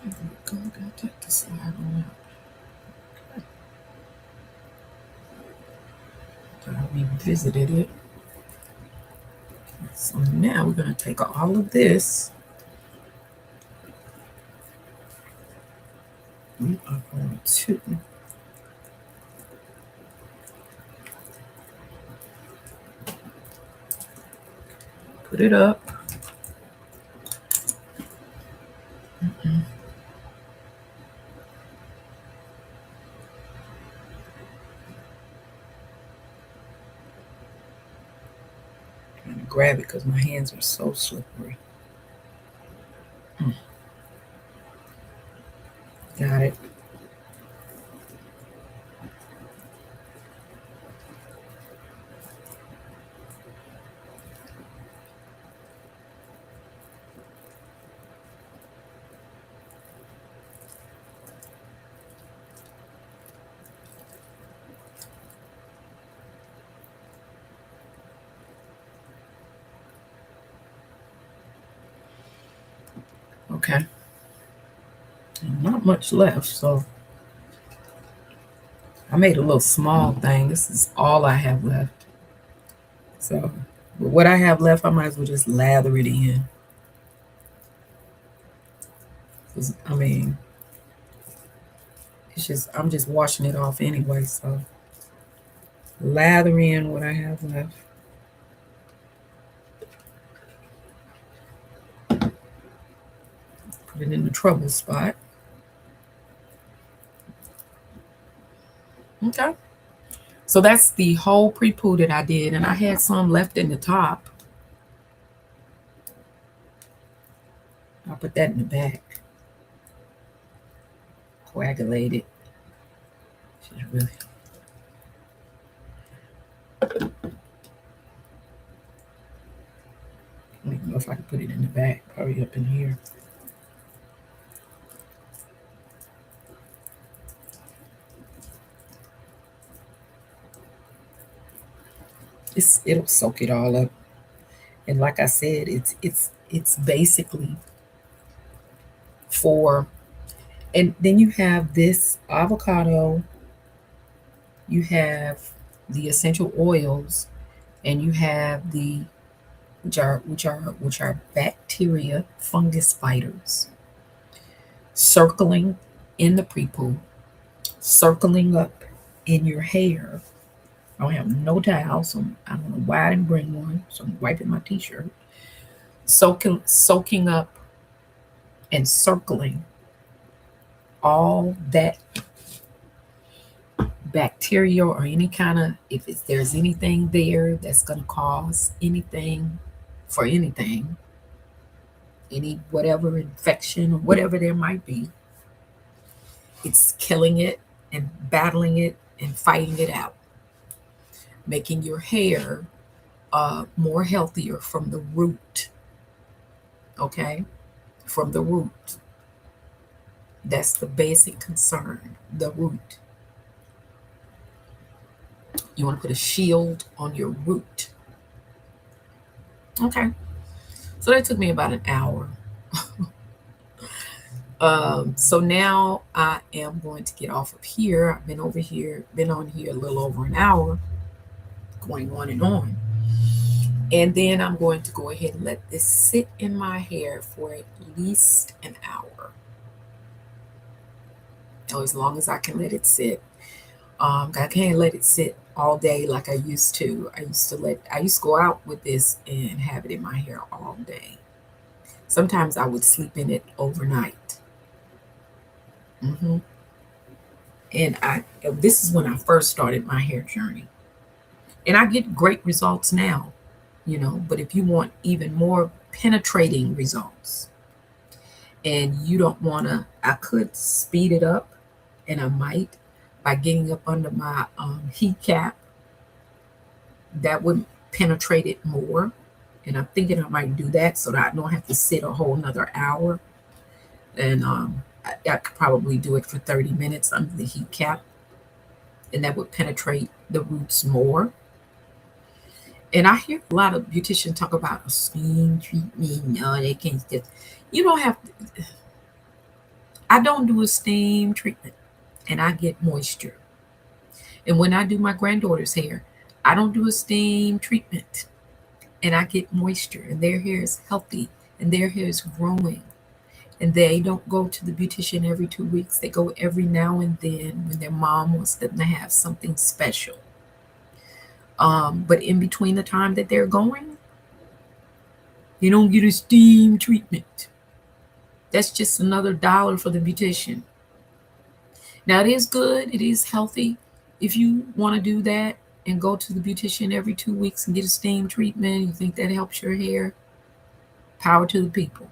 There we go, got that to slide on out. Okay. I revisited it. So now we're going to take all of this. We are going to put it up. Trying to grab it because my hands are so slippery. Got it. Okay. Not much left, so I made a little small thing. This is all I have left. So, but what I have left, I might as well just lather it in. I mean, it's just, I'm just washing it off anyway, so lather in what I have left. Put it in the trouble spot. Okay. So that's the whole pre-poo that I did, and I had some left in the top. I'll put that in the back. Coagulated. She's really. I don't know if I can put it in the back. Probably up in here. It'll soak it all up. And like I said, it's basically for. And then you have this avocado. You have the essential oils, and you have the which are bacteria, fungus fighters, circling in the pre-poo, circling up in your hair. I don't have no towel, so I don't know why I didn't bring one. So I'm wiping my t-shirt, soaking up and circling all that bacteria or any kind of, there's anything there that's going to cause anything for anything, any whatever infection or whatever there might be, it's killing it and battling it and fighting it out, making your hair more healthier from the root. Okay, from the root. That's the basic concern, the root. You want to put a shield on your root. Okay, so that took me about an hour. So now I am going to get off of here. I've been on here a little over an hour, going on and on. And then I'm going to go ahead and let this sit in my hair for at least an hour. Or as long as I can let it sit. I can't let it sit all day like I used to. I used to go out with this and have it in my hair all day. Sometimes I would sleep in it overnight. hmm And this is when I first started my hair journey. And I get great results now, but if you want even more penetrating results and you don't want to, I could speed it up, and I might, by getting up under my heat cap. That would penetrate it more. And I'm thinking I might do that so that I don't have to sit a whole nother hour. And I could probably do it for 30 minutes under the heat cap. And that would penetrate the roots more. And I hear a lot of beauticians talk about a steam treatment. No, they can't. You don't have to. I don't do a steam treatment, and I get moisture. And when I do my granddaughter's hair, I don't do a steam treatment, and I get moisture, and their hair is healthy, and their hair is growing. And they don't go to the beautician every 2 weeks. They go every now and then when their mom wants them to have something special. But in between the time that they're going, you don't get a steam treatment. That's just another dollar for the beautician. Now, it is good. It is healthy. If you want to do that and go to the beautician every 2 weeks and get a steam treatment, you think that helps your hair, power to the people.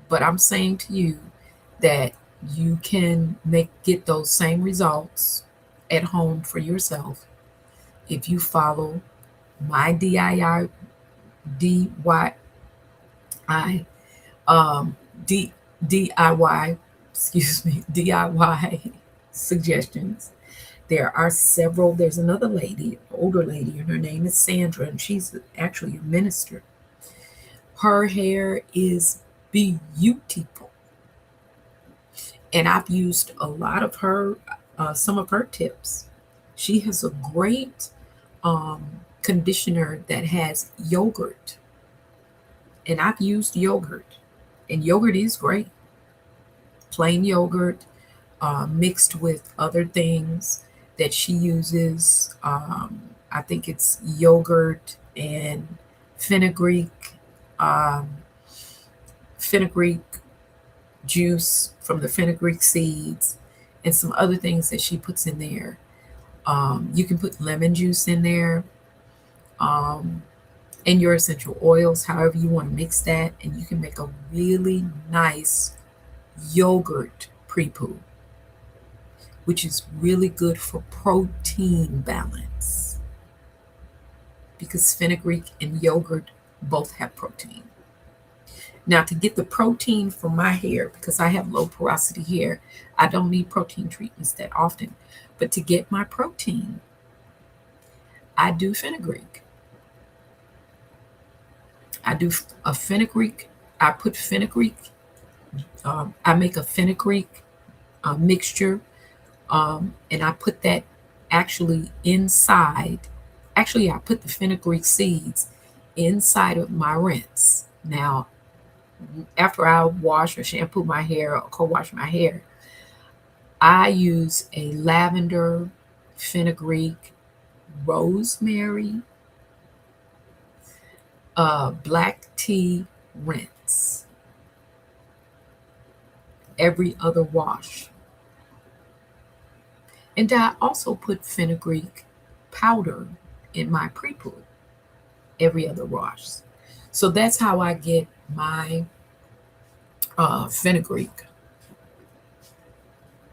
But I'm saying to you that you can get those same results at home for yourself if you follow my DIY DIY suggestions. There are several. There's another lady, an older lady, and her name is Sandra, and she's actually a minister. Her hair is beautiful, and I've used a lot of her, some of her tips. She has a great conditioner that has yogurt, and I've used yogurt, and yogurt is great. Plain yogurt mixed with other things that she uses. I think it's yogurt and fenugreek, um, fenugreek juice from the fenugreek seeds, and some other things that she puts in there. You can put lemon juice in there. Um, and your essential oils, however you want to mix that, and you can make a really nice yogurt pre-poo, which is really good for protein balance because fenugreek and yogurt both have protein. Now, to get the protein for my hair, because I have low porosity hair, I don't need protein treatments that often. But to get my protein, I do fenugreek. I do a fenugreek. I put fenugreek. I make a fenugreek mixture, and I put that actually inside. Actually, I put the fenugreek seeds inside of my rinse. Now, after I wash or shampoo my hair or co-wash my hair, I use a lavender, fenugreek, rosemary, black tea rinse every other wash. And I also put fenugreek powder in my pre-poo every other wash. So that's how I get my fenugreek.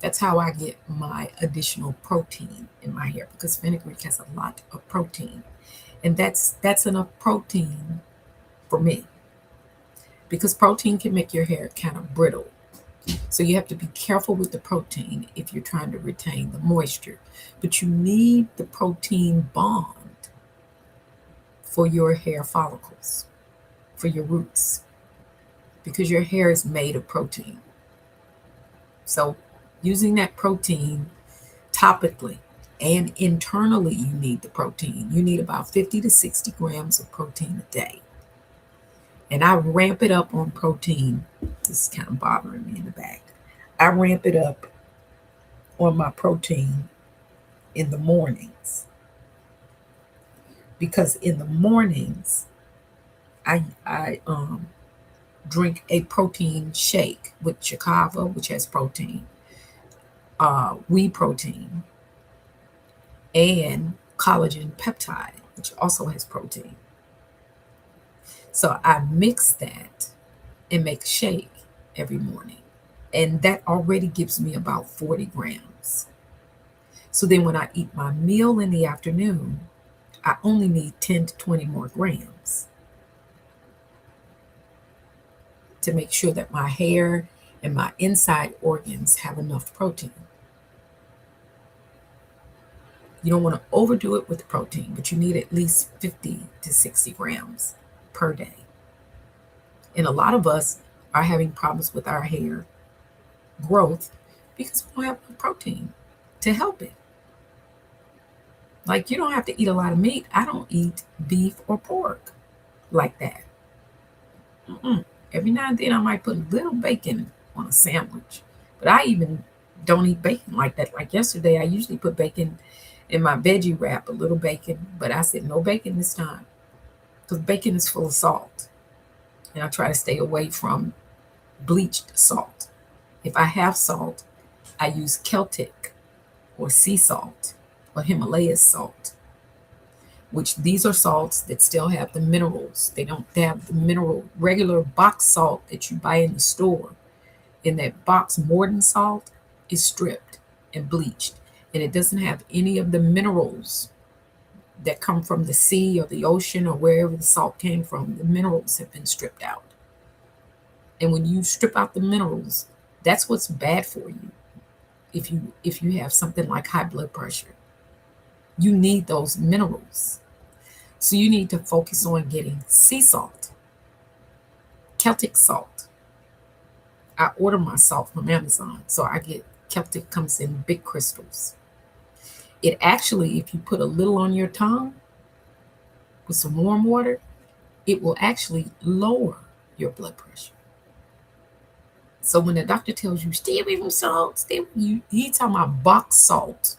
That's how I get my additional protein in my hair because fenugreek has a lot of protein. And that's enough protein for me because protein can make your hair kind of brittle. So you have to be careful with the protein if you're trying to retain the moisture. But you need the protein bond for your hair follicles, for your roots, because your hair is made of protein. So using that protein topically and internally, you need the protein. You need about 50 to 60 grams of protein a day. And I ramp it up on protein. This is kind of bothering me in the back. I ramp it up on my protein in the mornings because in the mornings I drink a protein shake with Chicava, which has protein, whey protein, and collagen peptide, which also has protein. So I mix that and make a shake every morning. And that already gives me about 40 grams. So then when I eat my meal in the afternoon, I only need 10 to 20 more grams to make sure that my hair and my inside organs have enough protein. You don't want to overdo it with the protein, but you need at least 50 to 60 grams per day. And a lot of us are having problems with our hair growth because we don't have enough protein to help it. Like you don't have to eat a lot of meat. I don't eat beef or pork like that. Mm-mm. Every now and then I might put a little bacon on a sandwich, but I even don't eat bacon like that. Like yesterday, I usually put bacon in my veggie wrap, a little bacon, but I said no bacon this time because bacon is full of salt, and I try to stay away from bleached salt. If I have salt, I use Celtic or sea salt or Himalaya salt, which these are salts that still have the minerals. They don't have the mineral regular box salt that you buy in the store. In that box, Morton salt is stripped and bleached, and it doesn't have any of the minerals that come from the sea or the ocean or wherever the salt came from. The minerals have been stripped out. And when you strip out the minerals, that's what's bad for you. If you have something like high blood pressure, you need those minerals. So you need to focus on getting sea salt, Celtic salt. I order my salt from Amazon, so I get Celtic comes in big crystals. It actually, if you put a little on your tongue with some warm water, it will actually lower your blood pressure. So when the doctor tells you stay away from salt, he's talking about box salt.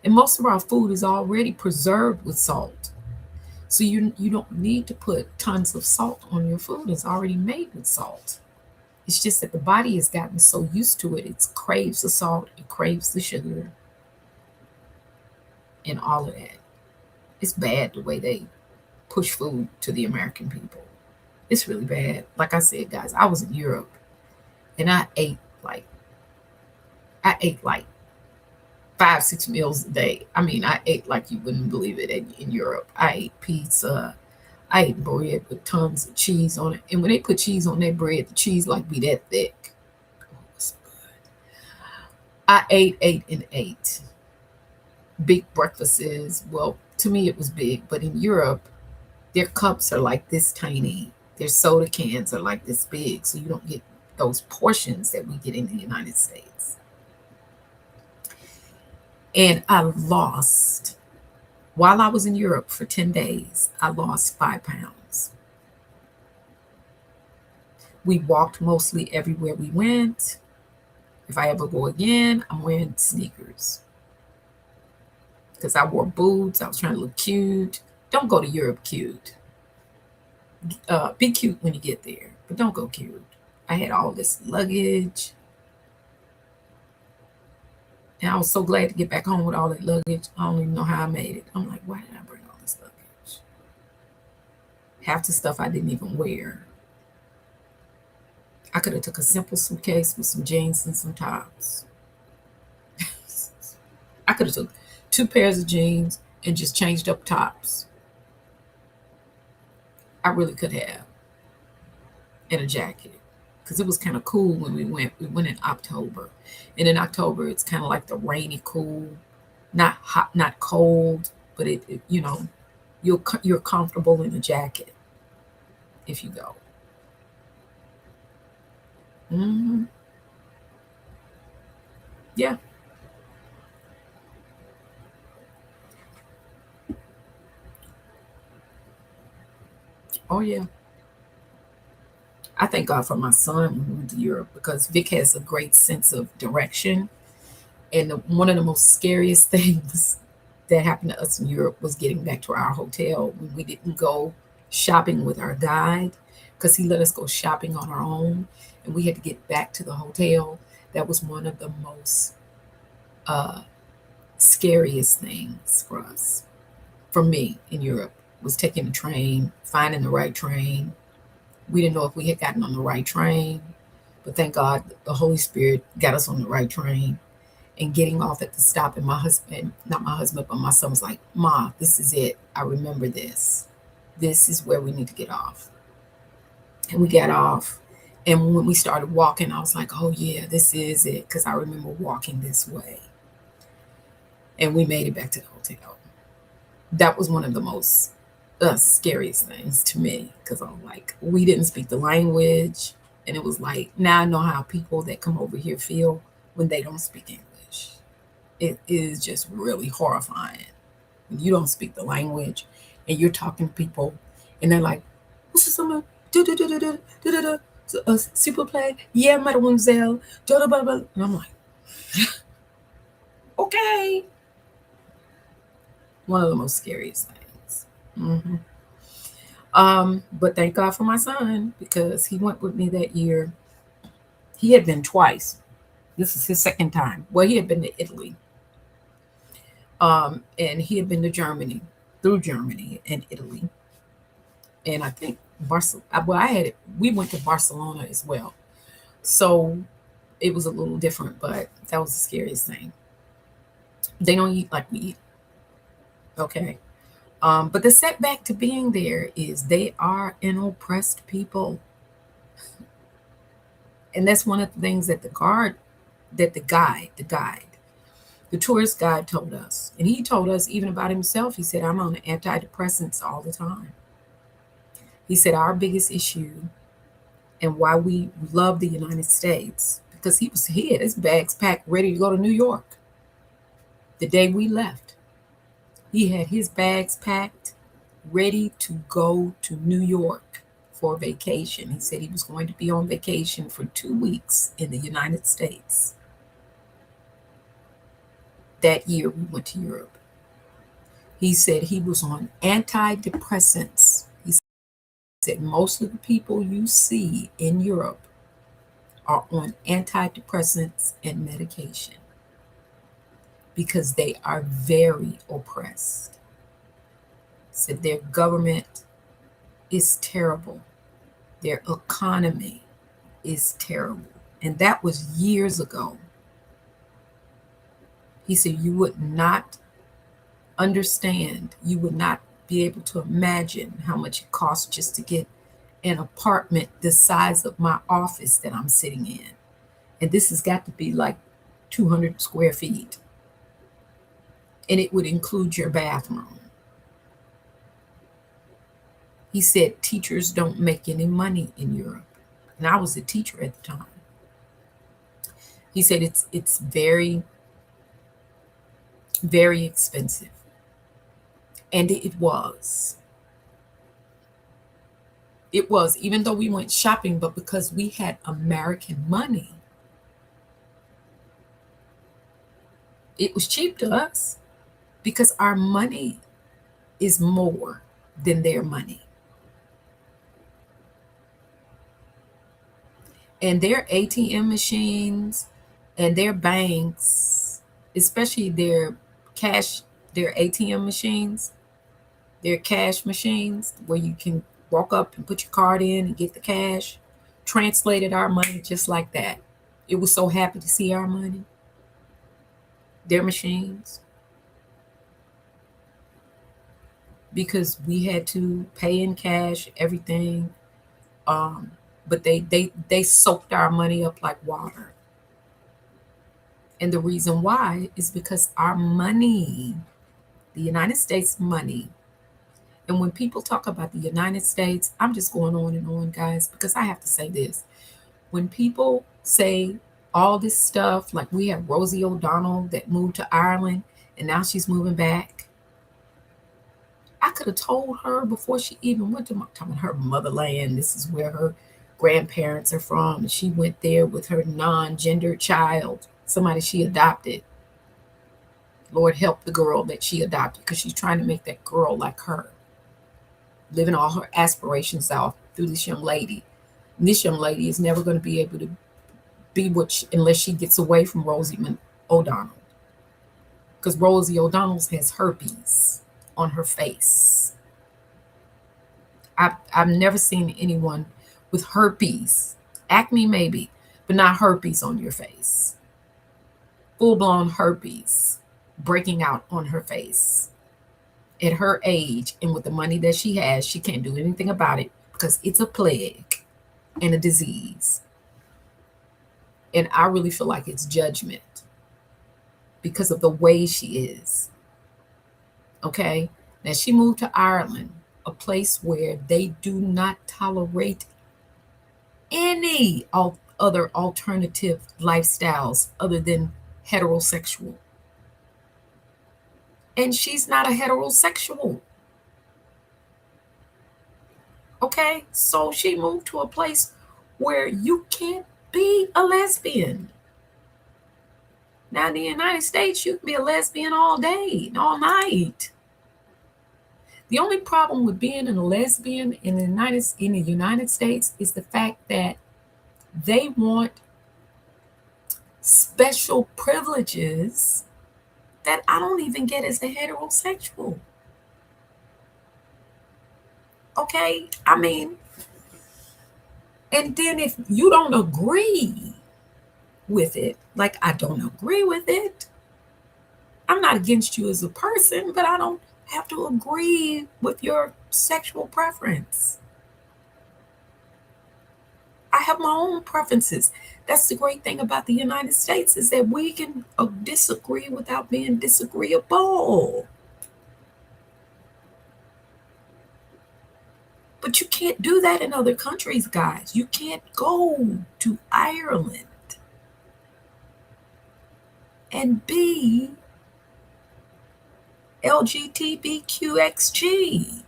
And most of our food is already preserved with salt. So you don't need to put tons of salt on your food. It's already made with salt. It's just that the body has gotten so used to it, it craves the salt, it craves the sugar, and all of that. It's bad the way they push food to the American people. It's really bad. Like I said, guys, I was in Europe and like I ate like 5, 6 meals a day. I mean, I ate like you wouldn't believe it in Europe. I ate pizza. I ate bread with tons of cheese on it. And when they put cheese on their bread, the cheese like be that thick. I ate big breakfasts. Well, to me it was big, but in Europe, their cups are like this tiny. Their soda cans are like this big, so you don't get those portions that we get in the United States. And while I was in Europe for 10 days, I lost 5 pounds. We walked mostly everywhere we went. If I ever go again, I'm wearing sneakers because I wore boots. I was trying to look cute. Don't go to Europe cute. Be cute when you get there, but don't go cute. I had all this luggage, and I was so glad to get back home with all that luggage. I don't even know how I made it. I'm like, why did I bring all this luggage? Half the stuff I didn't even wear. I could have took a simple suitcase with some jeans and some tops. I could have took 2 pairs of jeans and just changed up tops. I really could have, and a jacket, because it was kind of cool when we went. We went in October, and in October it's kind of like the rainy cool, not hot, not cold, but you're comfortable in a jacket if you go. Hmm. Yeah. Oh yeah. I thank God for my son when we went to Europe because Vic has a great sense of direction. And one of the most scariest things that happened to us in Europe was getting back to our hotel when we didn't go shopping with our guide because he let us go shopping on our own and we had to get back to the hotel. That was one of the most uh, scariest things for us, for me in Europe, was taking the train, finding the right train. We didn't know if we had gotten on the right train, but thank God the Holy Spirit got us on the right train and getting off at the stop. And my husband, not my husband, but my son was like, Ma, this is it. I remember this. This is where we need to get off. And we got off. And when we started walking, I was like, oh, yeah, this is it. Because I remember walking this way. And we made it back to the hotel. That was one of the most scariest things to me because I'm like, we didn't speak the language. And it was like, now I know how people that come over here feel when they don't speak English. It is just really horrifying when you don't speak the language and you're talking to people and they're like, what's this summer? S'il vous plaît, yeah, mademoiselle. And I'm like, okay. One of the most scariest things. Hmm. But thank God for my son because he went with me that year. He had been twice. This is his second time. Well, he had been to Italy, and he had been to Germany, through Germany and Italy, and I think Barcelona. Well, I had it. We went to Barcelona as well, so it was a little different, but that was the scariest thing. They don't eat like we eat. Okay. But the setback to being there is they are an oppressed people. And that's one of the things that the tourist guide told us. And he told us even about himself. He said, I'm on antidepressants all the time. He said, our biggest issue and why we love the United States, because he had his bags packed ready to go to New York the day we left. He had his bags packed ready to go to New York for vacation. He said he was going to be on vacation for 2 weeks in the United States. That year we went to Europe. He said he was on antidepressants. He said most of the people you see in Europe are on antidepressants and medication because they are very oppressed. said their government is terrible. Their economy is terrible. And that was years ago. He said you would not understand, you would not be able to imagine how much it costs just to get an apartment the size of my office that I'm sitting in. And this has got to be like 200 square feet. And it would include your bathroom. He said teachers don't make any money in Europe. And I was a teacher at the time. He said it's very, very expensive. And it was. It was, even though we went shopping, but because we had American money, it was cheap to us because our money is more than their money. And their ATM machines and their banks, especially their cash, their ATM machines, their cash machines where you can walk up and put your card in and get the cash, translated our money just like that. It was so happy to see our money, their machines, because we had to pay in cash everything. But they soaked our money up like water. And the reason why is because our money, the United States money, and when people talk about the United States, I'm just going on and on, guys, because I have to say this. When people say all this stuff, like we have Rosie O'Donnell that moved to Ireland and now she's moving back, I could have told her before she even went to her motherland. This is where her grandparents are from. And she went there with her non-gendered child, somebody she adopted. Lord help the girl that she adopted, because she's trying to make that girl like her, living all her aspirations out through this young lady. And this young lady is never going to be able to be unless she gets away from Rosie O'Donnell, because Rosie O'Donnell has herpes on her face. I've never seen anyone with herpes, acne maybe, but not herpes on your face. Full-blown herpes breaking out on her face. At her age and with the money that she has, she can't do anything about it because it's a plague and a disease. And I really feel like it's judgment because of the way she is. Okay? Now, she moved to Ireland, a place where they do not tolerate any other alternative lifestyles other than heterosexual. And she's not a heterosexual. Okay? So she moved to a place where you can't be a lesbian. Now, in the United States, you can be a lesbian all day and all night. The only problem with being a lesbian in the United States is the fact that they want special privileges that I don't even get as a heterosexual. Okay? I mean, and then if you don't agree with it, like I don't agree with it, I'm not against you as a person, but I don't have to agree with your sexual preference. I have my own preferences. That's the great thing about the United States, is that we can disagree without being disagreeable. But you can't do that in other countries, guys. You can't go to Ireland and be LGBTQXG.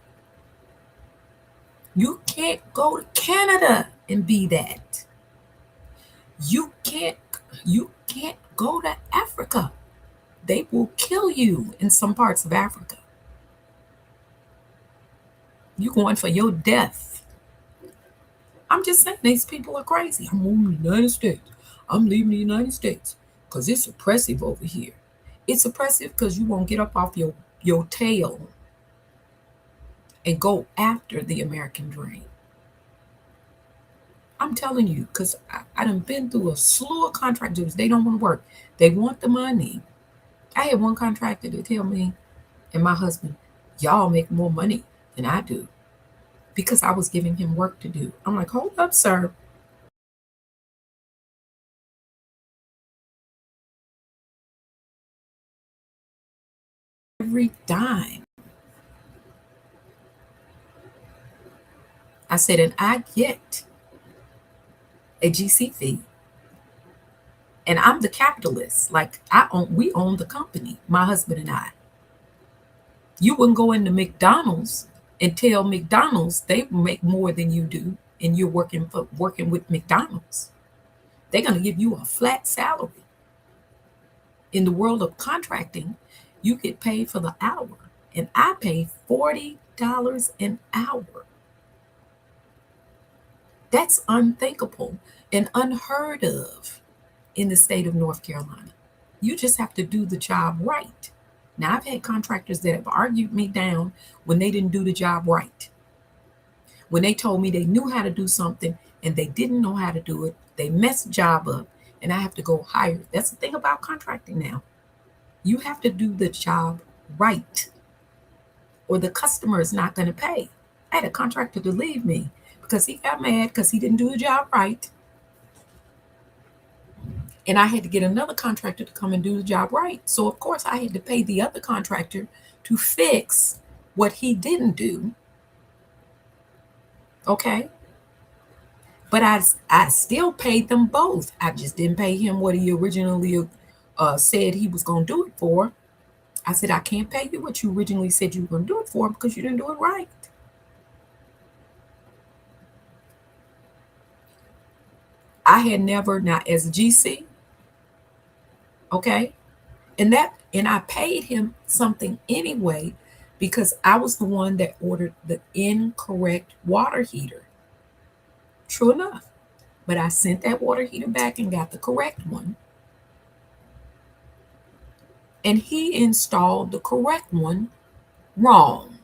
You can't go to Canada and be that. You can't go to Africa. They will kill you in some parts of Africa. You're going for your death. I'm just saying, these people are crazy. I'm moving to the United States. I'm leaving the United States because it's oppressive over here. It's oppressive because you won't get up off your tail and go after the American dream. I'm telling you, because I done been through a slew of contractors. They don't want to work. They want the money. I had one contractor to tell me and my husband, y'all make more money than I do because I was giving him work to do. I'm like, hold up, sir. Every dime. I said, and I get a GC fee. And I'm the capitalist. Like we own the company, my husband and I. You wouldn't go into McDonald's and tell McDonald's they make more than you do, and you're working with McDonald's. They're gonna give you a flat salary. In the world of contracting, you get paid for the hour, and I pay $40 an hour. That's unthinkable and unheard of in the state of North Carolina. You just have to do the job right. Now, I've had contractors that have argued me down when they didn't do the job right. When they told me they knew how to do something and they didn't know how to do it, they messed the job up, and I have to go higher. That's the thing about contracting now. You have to do the job right, or the customer is not going to pay. I had a contractor to leave me because he got mad because he didn't do the job right. And I had to get another contractor to come and do the job right. So, of course, I had to pay the other contractor to fix what he didn't do. Okay. But I still paid them both. I just didn't pay him what he originally said he was going to do it for. I said, I can't pay you what you originally said you were going to do it for because you didn't do it right. I had never, not as a GC, okay, and I paid him something anyway because I was the one that ordered the incorrect water heater. True enough. But I sent that water heater back and got the correct one. And he installed the correct one wrong.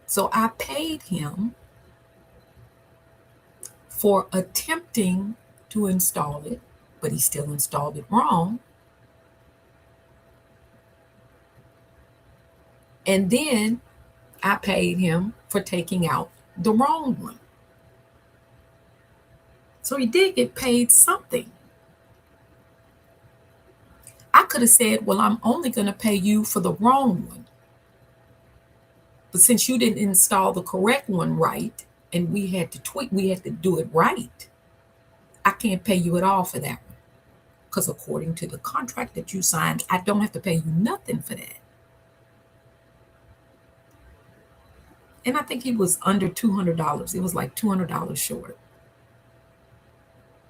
So I paid him for attempting to install it, but he still installed it wrong. And then I paid him for taking out the wrong one. So he did get paid something. I could have said, well, I'm only going to pay you for the wrong one. But since you didn't install the correct one right, and we had to tweak, we had to do it right, I can't pay you at all for that one. Because according to the contract that you signed, I don't have to pay you nothing for that. And I think he was under $200. It was like $200 short.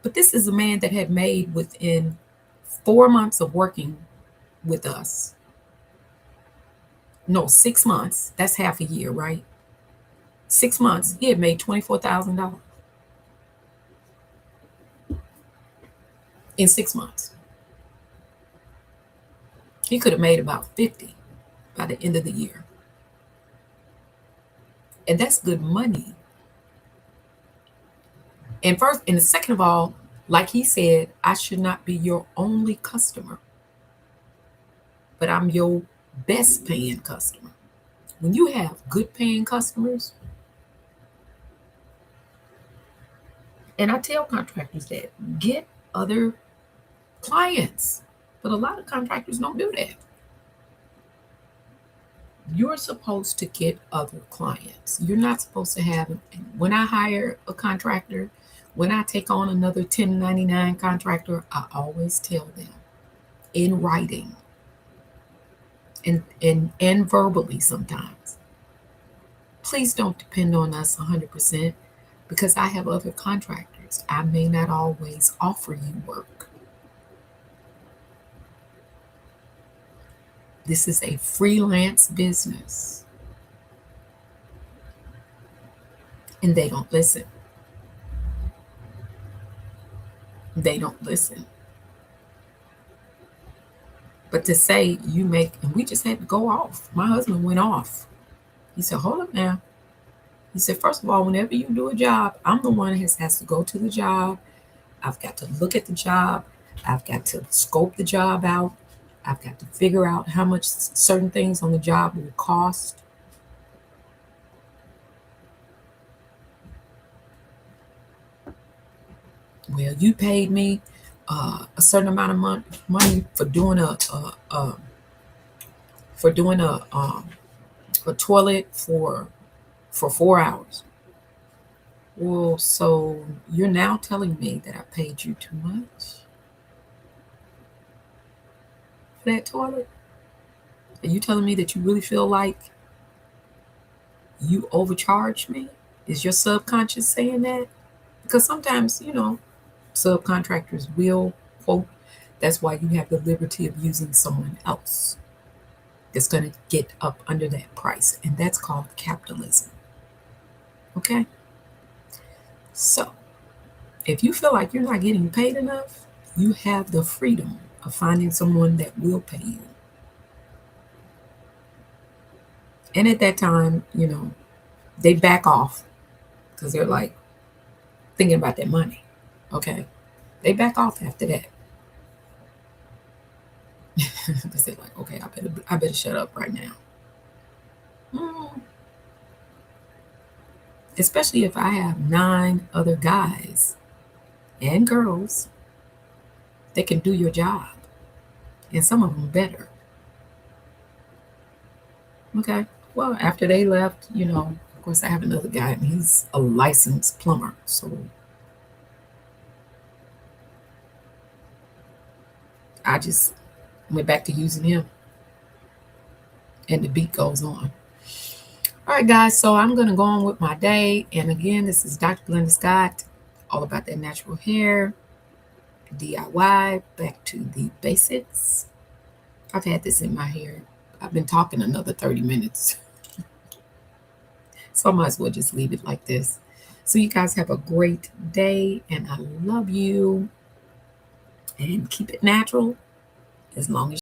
But this is a man that had made within 4 months of working with us. No, 6 months. That's half a year, right? 6 months. He had made $24,000 in 6 months. He could have made about 50 by the end of the year. And that's good money. And first, and second of all, like he said, I should not be your only customer, but I'm your best paying customer. When you have good paying customers, and I tell contractors that get other clients, but a lot of contractors don't do that. You're supposed to get other clients. You're not supposed to have, when I hire a contractor, when I take on another 1099 contractor, I always tell them in writing and verbally sometimes, please don't depend on us 100% because I have other contractors. I may not always offer you work. This is a freelance business. And they don't listen. They don't listen. But to say you make, and we just had to go off. My husband went off. He said, hold up now. He said, first of all, whenever you do a job, I'm the one that has to go to the job. I've got to look at the job. I've got to scope the job out. I've got to figure out how much certain things on the job will cost. Well, you paid me a certain amount of money for doing a toilet for 4 hours. Well, so you're now telling me that I paid you too much for that toilet? Are you telling me that you really feel like you overcharged me? Is your subconscious saying that? Because sometimes, subcontractors will quote, that's why you have the liberty of using someone else that's going to get up under that price. And that's called capitalism. Okay? So, if you feel like you're not getting paid enough, you have the freedom of finding someone that will pay you. And at that time, they back off because they're like thinking about their money. Okay? They back off after that. Because they're like, okay, I better shut up right now. Especially if I have 9 other guys and girls that can do your job, and some of them better. Okay. Well, after they left, of course, I have another guy, and he's a licensed plumber. So I just went back to using him, and the beat goes on. All right, guys. So I'm going to go on with my day. And again, this is Dr. Glenda Scott, all about that natural hair, DIY, back to the basics. I've had this in my hair. I've been talking another 30 minutes. So I might as well just leave it like this. So you guys have a great day, and I love you. And keep it natural as long as